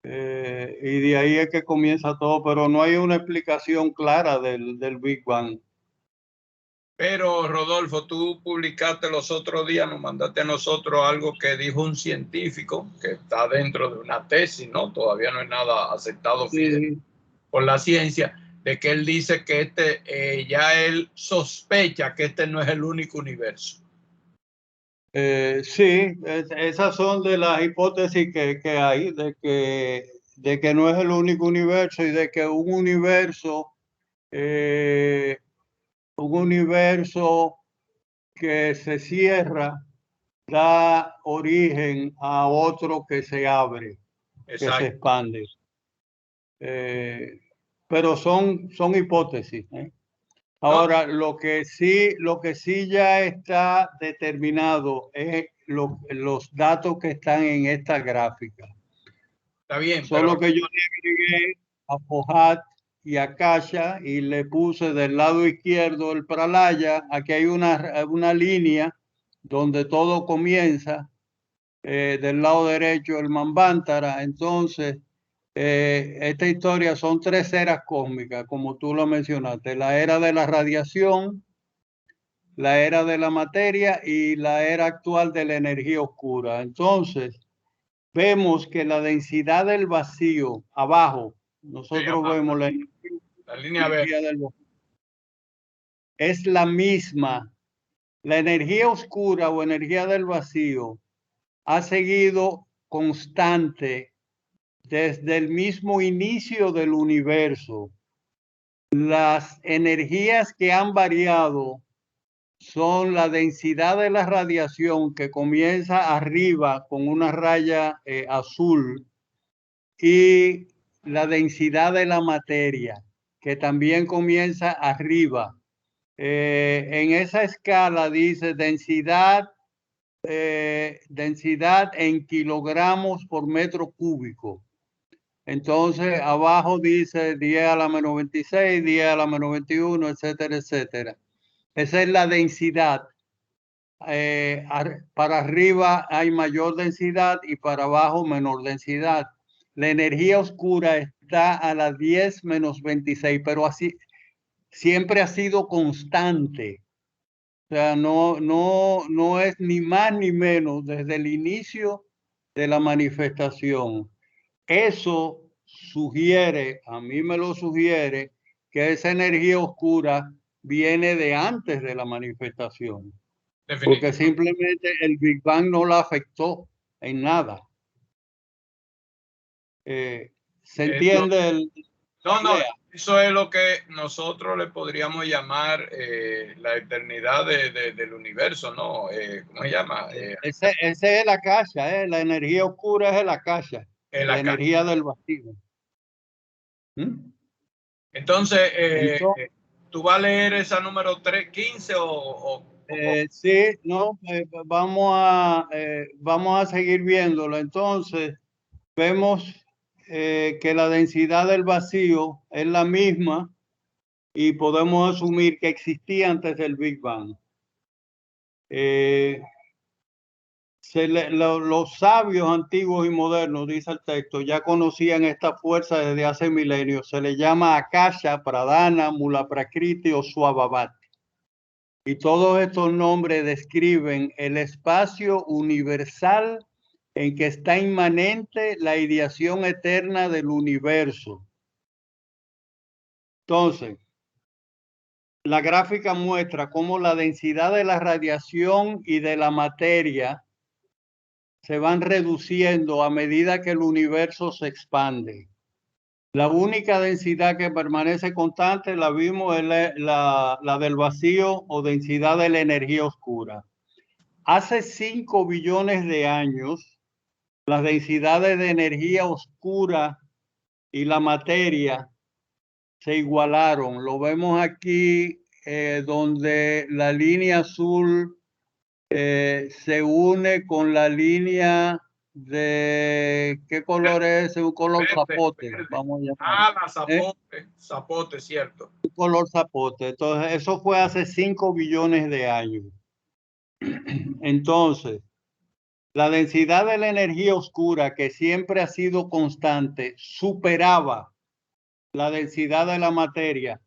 y de ahí es que comienza todo, pero no hay una explicación clara del Big Bang. Pero Rodolfo, tú publicaste los otros días, nos mandaste a nosotros algo que dijo un científico que está dentro de una tesis, ¿no? Todavía no es nada aceptado Sí. por la ciencia, de que él dice que ya él sospecha que este no es el único universo. Sí, esas son de las hipótesis que hay, de que no es el único universo y de que un universo que se cierra da origen a otro que se abre, que se expande. Pero son hipótesis, ¿eh? Ahora, lo que sí ya está determinado es los datos que están en esta gráfica. Está bien. Solo que yo le agregué a Fojat y a Kasha y le puse del lado izquierdo el Pralaya. Aquí hay una línea donde todo comienza, del lado derecho el Manvantara. Entonces, esta historia son 3 eras cósmicas, como tú lo mencionaste: la era de la radiación, la era de la materia y la era actual de la energía oscura. Entonces, vemos que la densidad del vacío abajo, nosotros vemos la línea verde, del vacío, es la misma. La energía oscura o energía del vacío ha seguido constante desde el mismo inicio del universo. Las energías que han variado son la densidad de la radiación, que comienza arriba con una raya azul, y la densidad de la materia, que también comienza arriba. En esa escala dice densidad en kilogramos por metro cúbico. Entonces, abajo dice 10 a la menos 26, 10 a la menos 21, etcétera, etcétera. Esa es la densidad. Para arriba hay mayor densidad y para abajo menor densidad. La energía oscura está a las 10 menos 26, pero así siempre ha sido constante. O sea, no es ni más ni menos desde el inicio de la manifestación. Eso sugiere, a mí me lo sugiere, que esa energía oscura viene de antes de la manifestación. Porque simplemente el Big Bang no la afectó en nada. ¿Se entiende? No, no, eso es lo que nosotros le podríamos llamar la eternidad del universo, ¿no? ¿Cómo se llama? Ese es el akasha, la energía oscura es el akasha, la energía del vacío. ¿Mm? Entonces, ¿tú vas a leer esa número 15 sí, no, vamos a seguir viéndolo. Entonces, vemos que la densidad del vacío es la misma y podemos asumir que existía antes del Big Bang. Los sabios antiguos y modernos, dice el texto, ya conocían esta fuerza desde hace milenios. Se le llama Akasha, Pradana, Mula Prakriti o Swabhavat. Y todos estos nombres describen el espacio universal en que está inmanente la ideación eterna del universo. Entonces, la gráfica muestra cómo la densidad de la radiación y de la materia se van reduciendo a medida que el universo se expande. La única densidad que permanece constante, la vimos, es la del vacío o densidad de la energía oscura. Hace 5 billones de años, las densidades de energía oscura y la materia se igualaron. Lo vemos aquí donde la línea azul se une con la línea de ¿qué color es? Un color zapote, vamos a llamar. La zapote, zapote, cierto. Un color zapote. Entonces, eso fue hace 5 billones de años. Entonces, la densidad de la energía oscura, que siempre ha sido constante, superaba la densidad de la materia,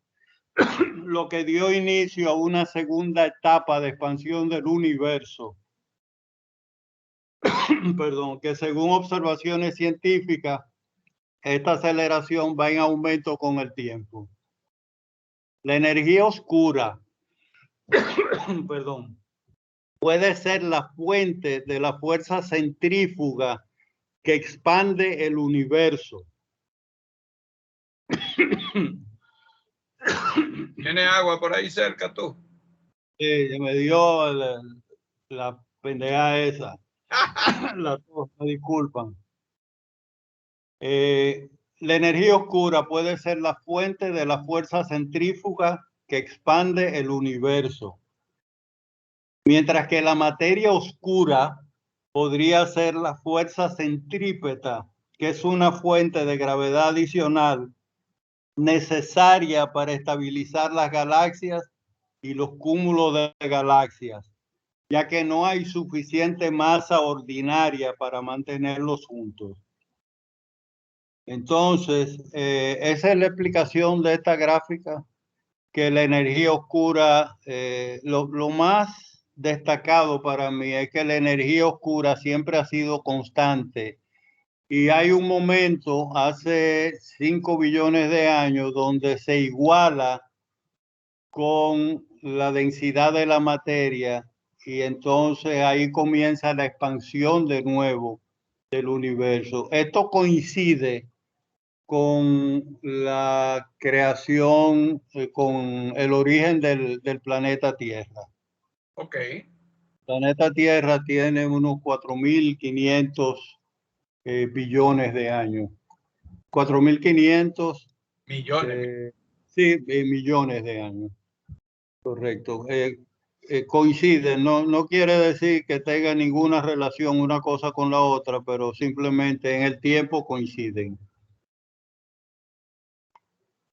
lo que dio inicio a una segunda etapa de expansión del universo. Perdón, que según observaciones científicas, esta aceleración va en aumento con el tiempo. La energía oscura, perdón, puede ser la fuente de la fuerza centrífuga que expande el universo. ¿Tienes agua por ahí cerca tú? Sí, me dio la pendeja esa. Me disculpan. La energía oscura puede ser la fuente de la fuerza centrífuga que expande el universo. Mientras que la materia oscura podría ser la fuerza centrípeta, que es una fuente de gravedad adicional necesaria para estabilizar las galaxias y los cúmulos de galaxias, ya que no hay suficiente masa ordinaria para mantenerlos juntos. Entonces, esa es la explicación de esta gráfica, que la energía oscura, lo más destacado para mí es que la energía oscura siempre ha sido constante. Y hay un momento, hace 5 billones de años, donde se iguala con la densidad de la materia y entonces ahí comienza la expansión de nuevo del universo. Esto coincide con la creación, con el origen del planeta Tierra. Ok. El planeta Tierra tiene unos 4.500 billones de años. 4.500 millones. Sí, millones de años. Correcto. Coinciden, no quiere decir que tenga ninguna relación una cosa con la otra, pero simplemente en el tiempo coinciden.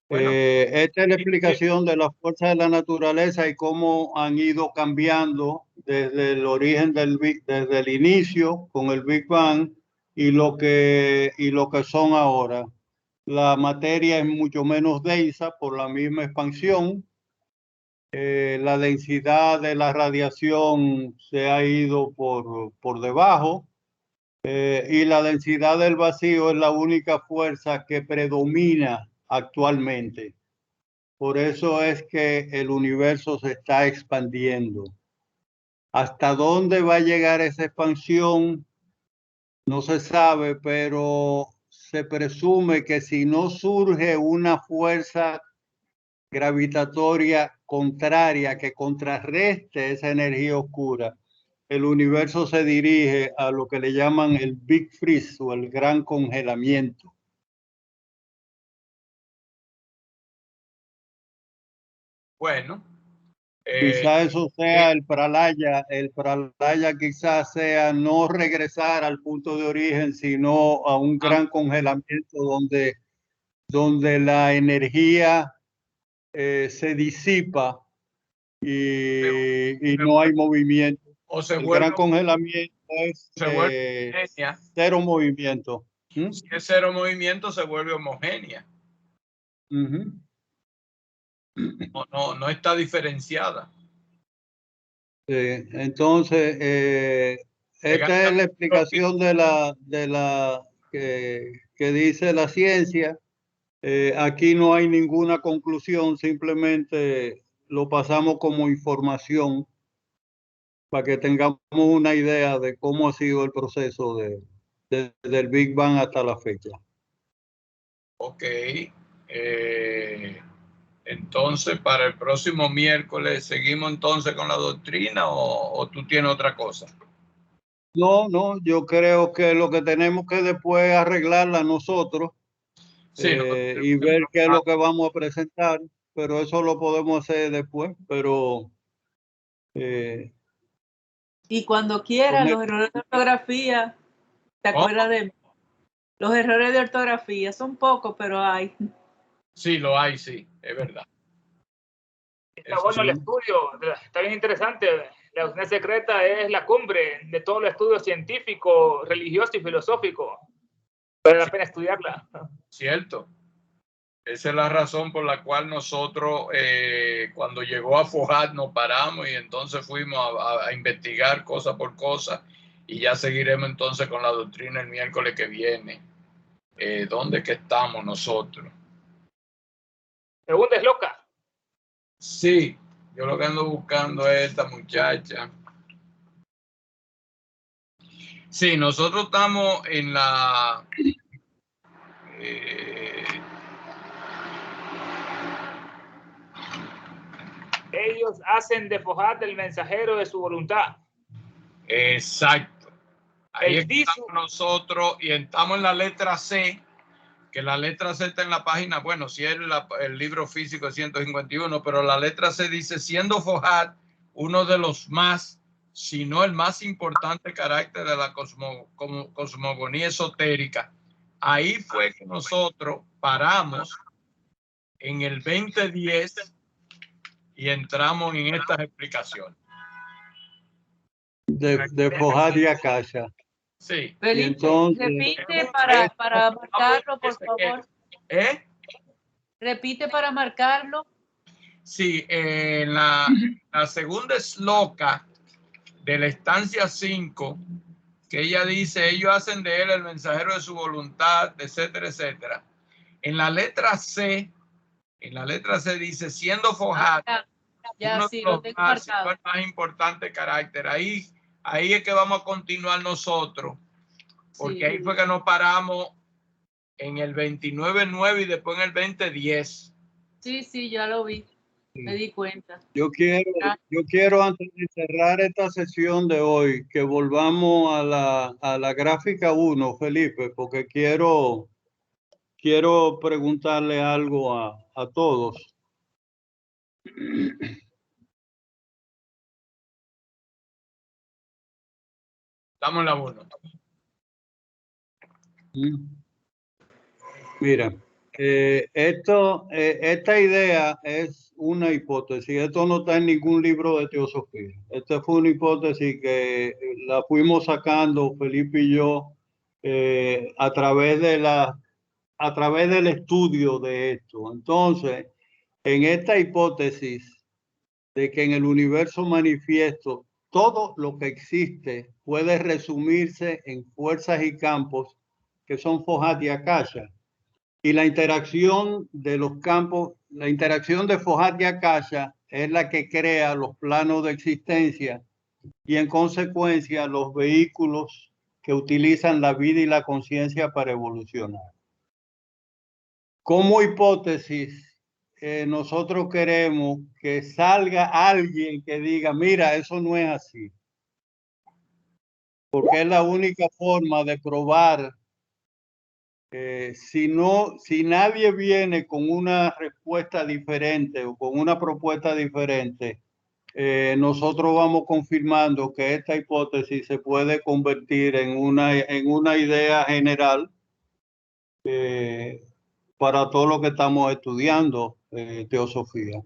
Bueno, esta es la explicación de las fuerzas de la naturaleza y cómo han ido cambiando desde el origen desde el inicio con el Big Bang y lo que son ahora. La materia es mucho menos densa por la misma expansión. La densidad de la radiación se ha ido por debajo y la densidad del vacío es la única fuerza que predomina actualmente. Por eso es que el universo se está expandiendo. ¿Hasta dónde va a llegar esa expansión? No se sabe, pero se presume que si no surge una fuerza gravitatoria contraria que contrarreste esa energía oscura, el universo se dirige a lo que le llaman el Big Freeze o el gran congelamiento. Bueno. Quizá eso sea el pralaya quizás sea no regresar al punto de origen, sino a un gran congelamiento donde la energía se disipa y no hay movimiento. O se el vuelve, gran congelamiento es cero movimiento. Si es cero movimiento, se vuelve homogénea. No está diferenciada. Entonces, esta es la explicación de la que dice la ciencia. Aquí no hay ninguna conclusión, simplemente lo pasamos como información para que tengamos una idea de cómo ha sido el proceso del Big Bang hasta la fecha. Ok. Entonces, para el próximo miércoles, ¿seguimos entonces con la doctrina o tú tienes otra cosa? No, yo creo que lo que tenemos que después arreglarla nosotros y ver qué es lo que vamos a presentar, pero eso lo podemos hacer después, pero... y cuando quiera, los errores de ortografía, ¿te acuerdas de los errores de ortografía? Son pocos, pero hay. Sí, lo hay, sí, es verdad. Está bueno el estudio, está bien interesante. La doctrina secreta es la cumbre de todos los estudios científicos, religiosos y filosóficos. Vale la pena estudiarla. Cierto. Esa es la razón por la cual nosotros, cuando llegó a Fojat, nos paramos y entonces fuimos a investigar cosa por cosa y ya seguiremos entonces con la doctrina el miércoles que viene. ¿Dónde que estamos nosotros? ¿Pregunta es loca? Sí, yo lo que ando buscando es esta muchacha. Sí, nosotros estamos en la... Ellos hacen de Fojat el mensajero de su voluntad. Exacto. Ahí estamos nosotros y estamos en la letra C, que la letra C está en la página, bueno, si es el libro físico de 151, pero la letra C dice, siendo Fojat uno de los más, si no el más importante carácter de la cosmogonía esotérica. Ahí fue que nosotros paramos en el 2010 y entramos en estas explicaciones. De Fojat y Akasha. Sí. Felipe, entonces, repite para marcarlo, por favor. Repite para marcarlo. Sí, en la segunda esloca de la estancia 5, que ella dice, ellos hacen de él el mensajero de su voluntad, etcétera, etcétera. En la letra C dice, siendo Fojat, uno de los más importante carácter. Ahí es que vamos a continuar nosotros, porque ahí fue que nos paramos en el 29.9 y después en el 2010. Sí, ya lo vi. Me di cuenta. Yo quiero antes de cerrar esta sesión de hoy que volvamos a la gráfica 1, Felipe, porque quiero preguntarle algo a todos. Estamos en la 1. Mira, esta idea es una hipótesis. Esto no está en ningún libro de teosofía. Esta fue una hipótesis que la fuimos sacando Felipe y yo a través del estudio de esto. Entonces, en esta hipótesis de que en el universo manifiesto todo lo que existe puede resumirse en fuerzas y campos que son Fojat y Akasha. Y la interacción de los campos, la interacción de Fojat y Akasha es la que crea los planos de existencia y en consecuencia los vehículos que utilizan la vida y la conciencia para evolucionar. Como hipótesis, nosotros queremos que salga alguien que diga, mira, eso no es así. Porque es la única forma de probar. Si nadie viene con una respuesta diferente o con una propuesta diferente, nosotros vamos confirmando que esta hipótesis se puede convertir en una idea general para todo lo que estamos estudiando, teosofía.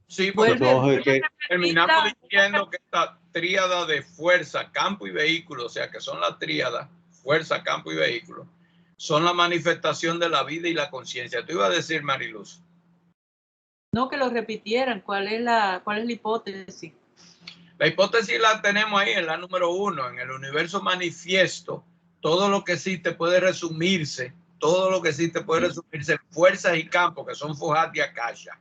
Sí, porque terminamos diciendo que esta tríada de fuerza, campo y vehículo, o sea que son las tríadas, fuerza, campo y vehículo, son la manifestación de la vida y la conciencia. ¿Tú ibas a decir, Mariluz? No, que lo repitieran. ¿Cuál es la hipótesis? La hipótesis la tenemos ahí en la número 1. En el universo manifiesto, todo lo que existe puede resumirse, en fuerzas y campos, que son Fujat y Akasha.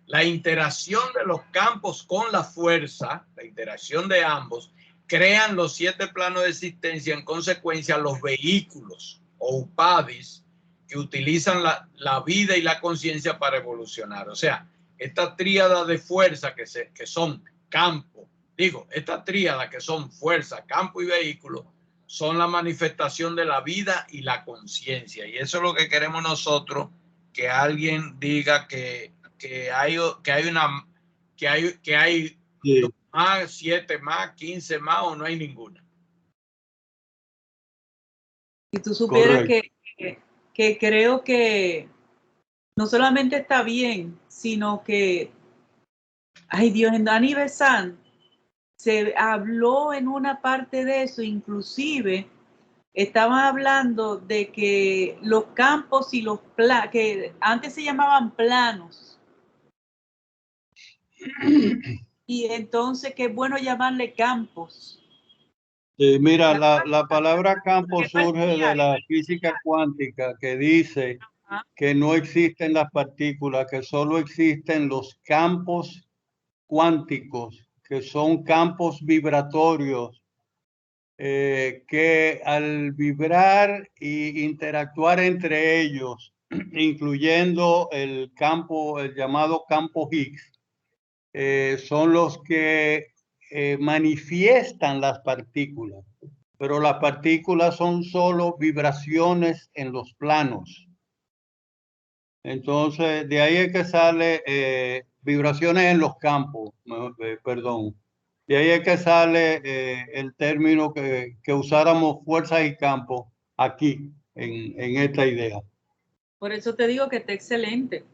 La interacción de los campos con la fuerza, la interacción de ambos, crean los 7 planos de existencia, en consecuencia los vehículos o upadis que utilizan la vida y la conciencia para evolucionar. O sea, esta tríada de fuerza que son campo, esta tríada que son fuerza, campo y vehículo, son la manifestación de la vida y la conciencia. Y eso es lo que queremos nosotros, que alguien diga que hay Sí. 2 más, 7 más, 15 más o no hay ninguna. Si tú supieras que creo que no solamente está bien, sino que, ay Dios, en Dani Besán se habló en una parte de eso, inclusive estaban hablando de que los campos y los planos, que antes se llamaban planos, y entonces qué bueno llamarle campos. Mira, la palabra campo surge de la física cuántica, que dice que no existen las partículas, que solo existen los campos cuánticos, que son campos vibratorios, que al vibrar e interactuar entre ellos, incluyendo el llamado campo Higgs, son los que manifiestan las partículas, pero las partículas son solo vibraciones en los planos. Entonces, de ahí es que sale vibraciones en los campos, perdón. De ahí es que sale el término que usáramos fuerzas y campos aquí, en esta idea. Por eso te digo que está excelente.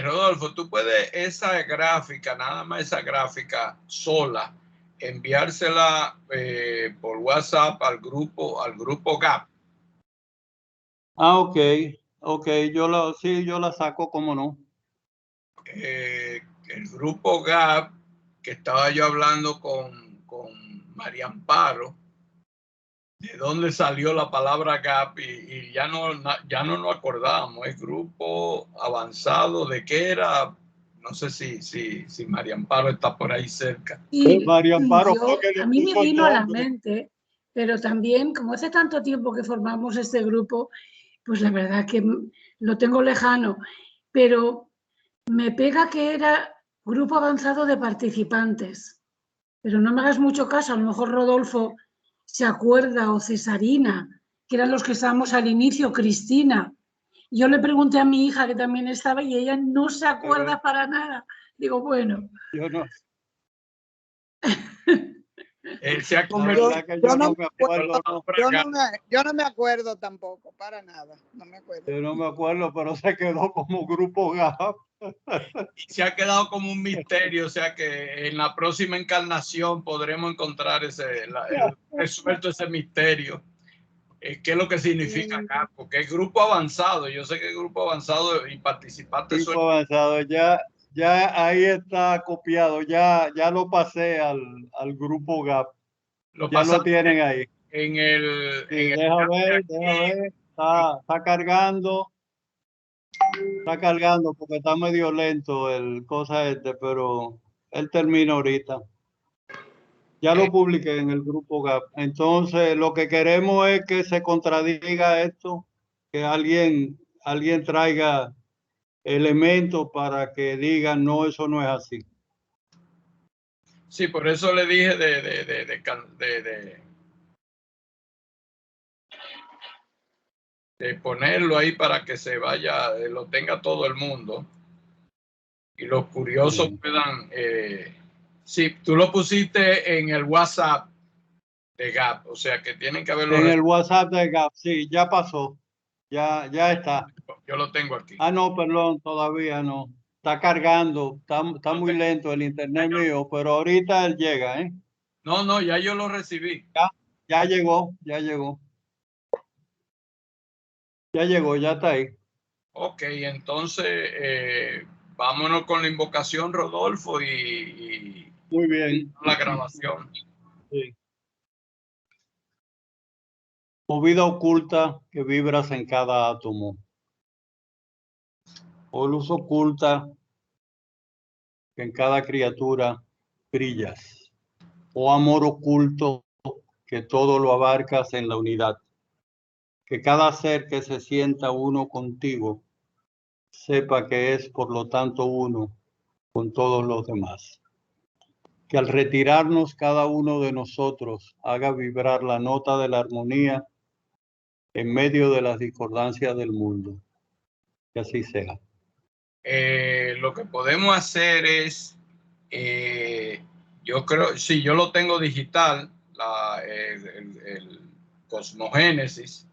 Rodolfo, tú puedes esa gráfica, nada más esa gráfica sola, enviársela por WhatsApp al grupo GAP. Ok, yo la saco, ¿cómo no? El grupo GAP, que estaba yo hablando con María Amparo, de dónde salió la palabra GAP, y ya no nos acordamos. El grupo avanzado, ¿de qué era? No sé si María Amparo está por ahí cerca. Y María Amparo, a mí me vino a la mente, pero también, como hace tanto tiempo que formamos este grupo, pues la verdad que lo tengo lejano, pero me pega que era grupo avanzado de participantes. Pero no me hagas mucho caso, a lo mejor Rodolfo se acuerda, o Cesarina, que eran los que estábamos al inicio, Cristina. Yo le pregunté a mi hija, que también estaba, y ella no se acuerda para nada. Digo, bueno. Yo no. Se ha convertido. Yo no me acuerdo tampoco, para nada. No me acuerdo. Yo no me acuerdo, pero se quedó como grupo GAP. Y se ha quedado como un misterio, o sea que en la próxima encarnación podremos encontrar resuelto ese misterio. ¿Qué es lo que significa GAP? Porque es grupo avanzado. Yo sé que es grupo avanzado y participantes. Grupo avanzado, ya ahí está copiado, ya lo pasé al grupo GAP. Ya lo tienen ahí. Deja ver, está cargando. Está cargando porque está medio lento el cosa pero él termina ahorita. Ya lo publiqué en el grupo GAP. Entonces, lo que queremos es que se contradiga esto, que alguien traiga elementos para que digan, no, eso no es así. Sí, por eso le dije de ponerlo ahí para que se vaya, lo tenga todo el mundo y los curiosos puedan. Sí, tú lo pusiste en el WhatsApp de GAP, o sea que tienen que verlo. En el WhatsApp de GAP, sí, ya pasó. Ya está. Yo lo tengo aquí. Ah, no, perdón, todavía no. Está cargando, está muy lento el internet mío, pero ahorita él llega, ¿eh? No, ya yo lo recibí. Ya llegó. Ya está ahí. Ok, entonces vámonos con la invocación, Rodolfo, y muy bien. La grabación. Sí. O vida oculta que vibras en cada átomo. O luz oculta que en cada criatura brillas. O amor oculto que todo lo abarcas en la unidad. Que cada ser que se sienta uno contigo sepa que es por lo tanto uno con todos los demás. Que al retirarnos cada uno de nosotros haga vibrar la nota de la armonía en medio de las discordancias del mundo. Que así sea. Lo que podemos hacer es, yo creo, sí, yo lo tengo digital, el Cosmogénesis.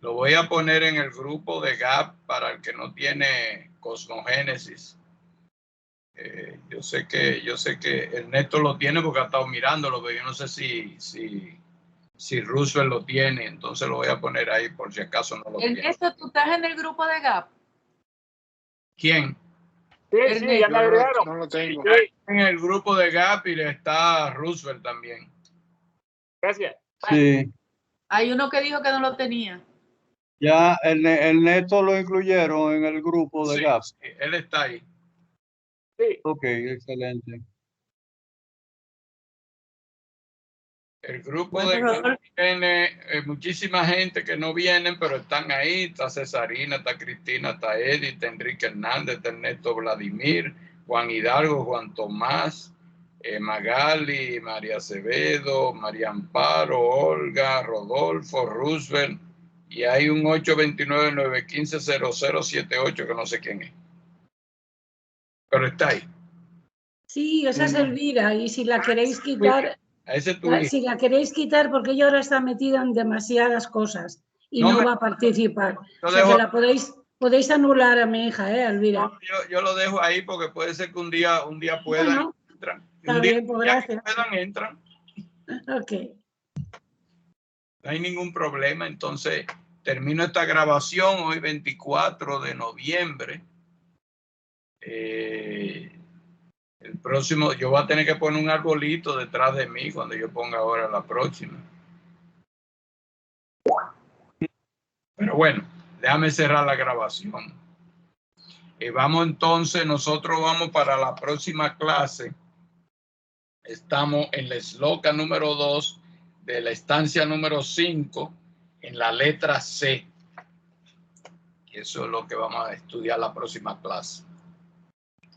Lo voy a poner en el grupo de GAP para el que no tiene Cosmogénesis. Yo sé que Ernesto lo tiene porque ha estado mirándolo, pero yo no sé si Roosevelt lo tiene, entonces lo voy a poner ahí por si acaso no lo tiene. Ernesto, ¿tú estás en el grupo de GAP? ¿Quién? Sí, ya me agregaron. No lo tengo. Sí. En el grupo de GAP y está Roosevelt también. Gracias. Sí. Hay uno que dijo que no lo tenía. Ya el Neto lo incluyeron en el grupo de GAP. Sí, él está ahí. Sí. Ok, excelente. El grupo de GAP tiene muchísima gente que no vienen, pero están ahí. Está Cesarina, está Cristina, está Edith, está Enrique Hernández, está Ernesto Vladimir, Juan Hidalgo, Juan Tomás, Magali, María Acevedo, María Amparo, Olga, Rodolfo, Roosevelt, y hay un 829-915-0078 que no sé quién es. Pero está ahí. Sí, esa es Elvira, y si la queréis quitar, si la queréis quitar, porque ella ahora está metida en demasiadas cosas y no va a participar. O sea, que la podéis anular a mi hija, Elvira. No, yo lo dejo ahí porque puede ser que un día puedan. Bueno, entran. Está bien, pues gracias. Puedan, entran. Ok. No hay ningún problema, entonces termino esta grabación hoy 24 de noviembre. El próximo, yo voy a tener que poner un arbolito detrás de mí cuando yo ponga ahora la próxima. Pero bueno, déjame cerrar la grabación. Vamos entonces, nosotros vamos para la próxima clase. Estamos en la esloca número 2 de la estancia número 5 en la letra C. Eso es lo que vamos a estudiar la próxima clase.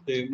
Sí,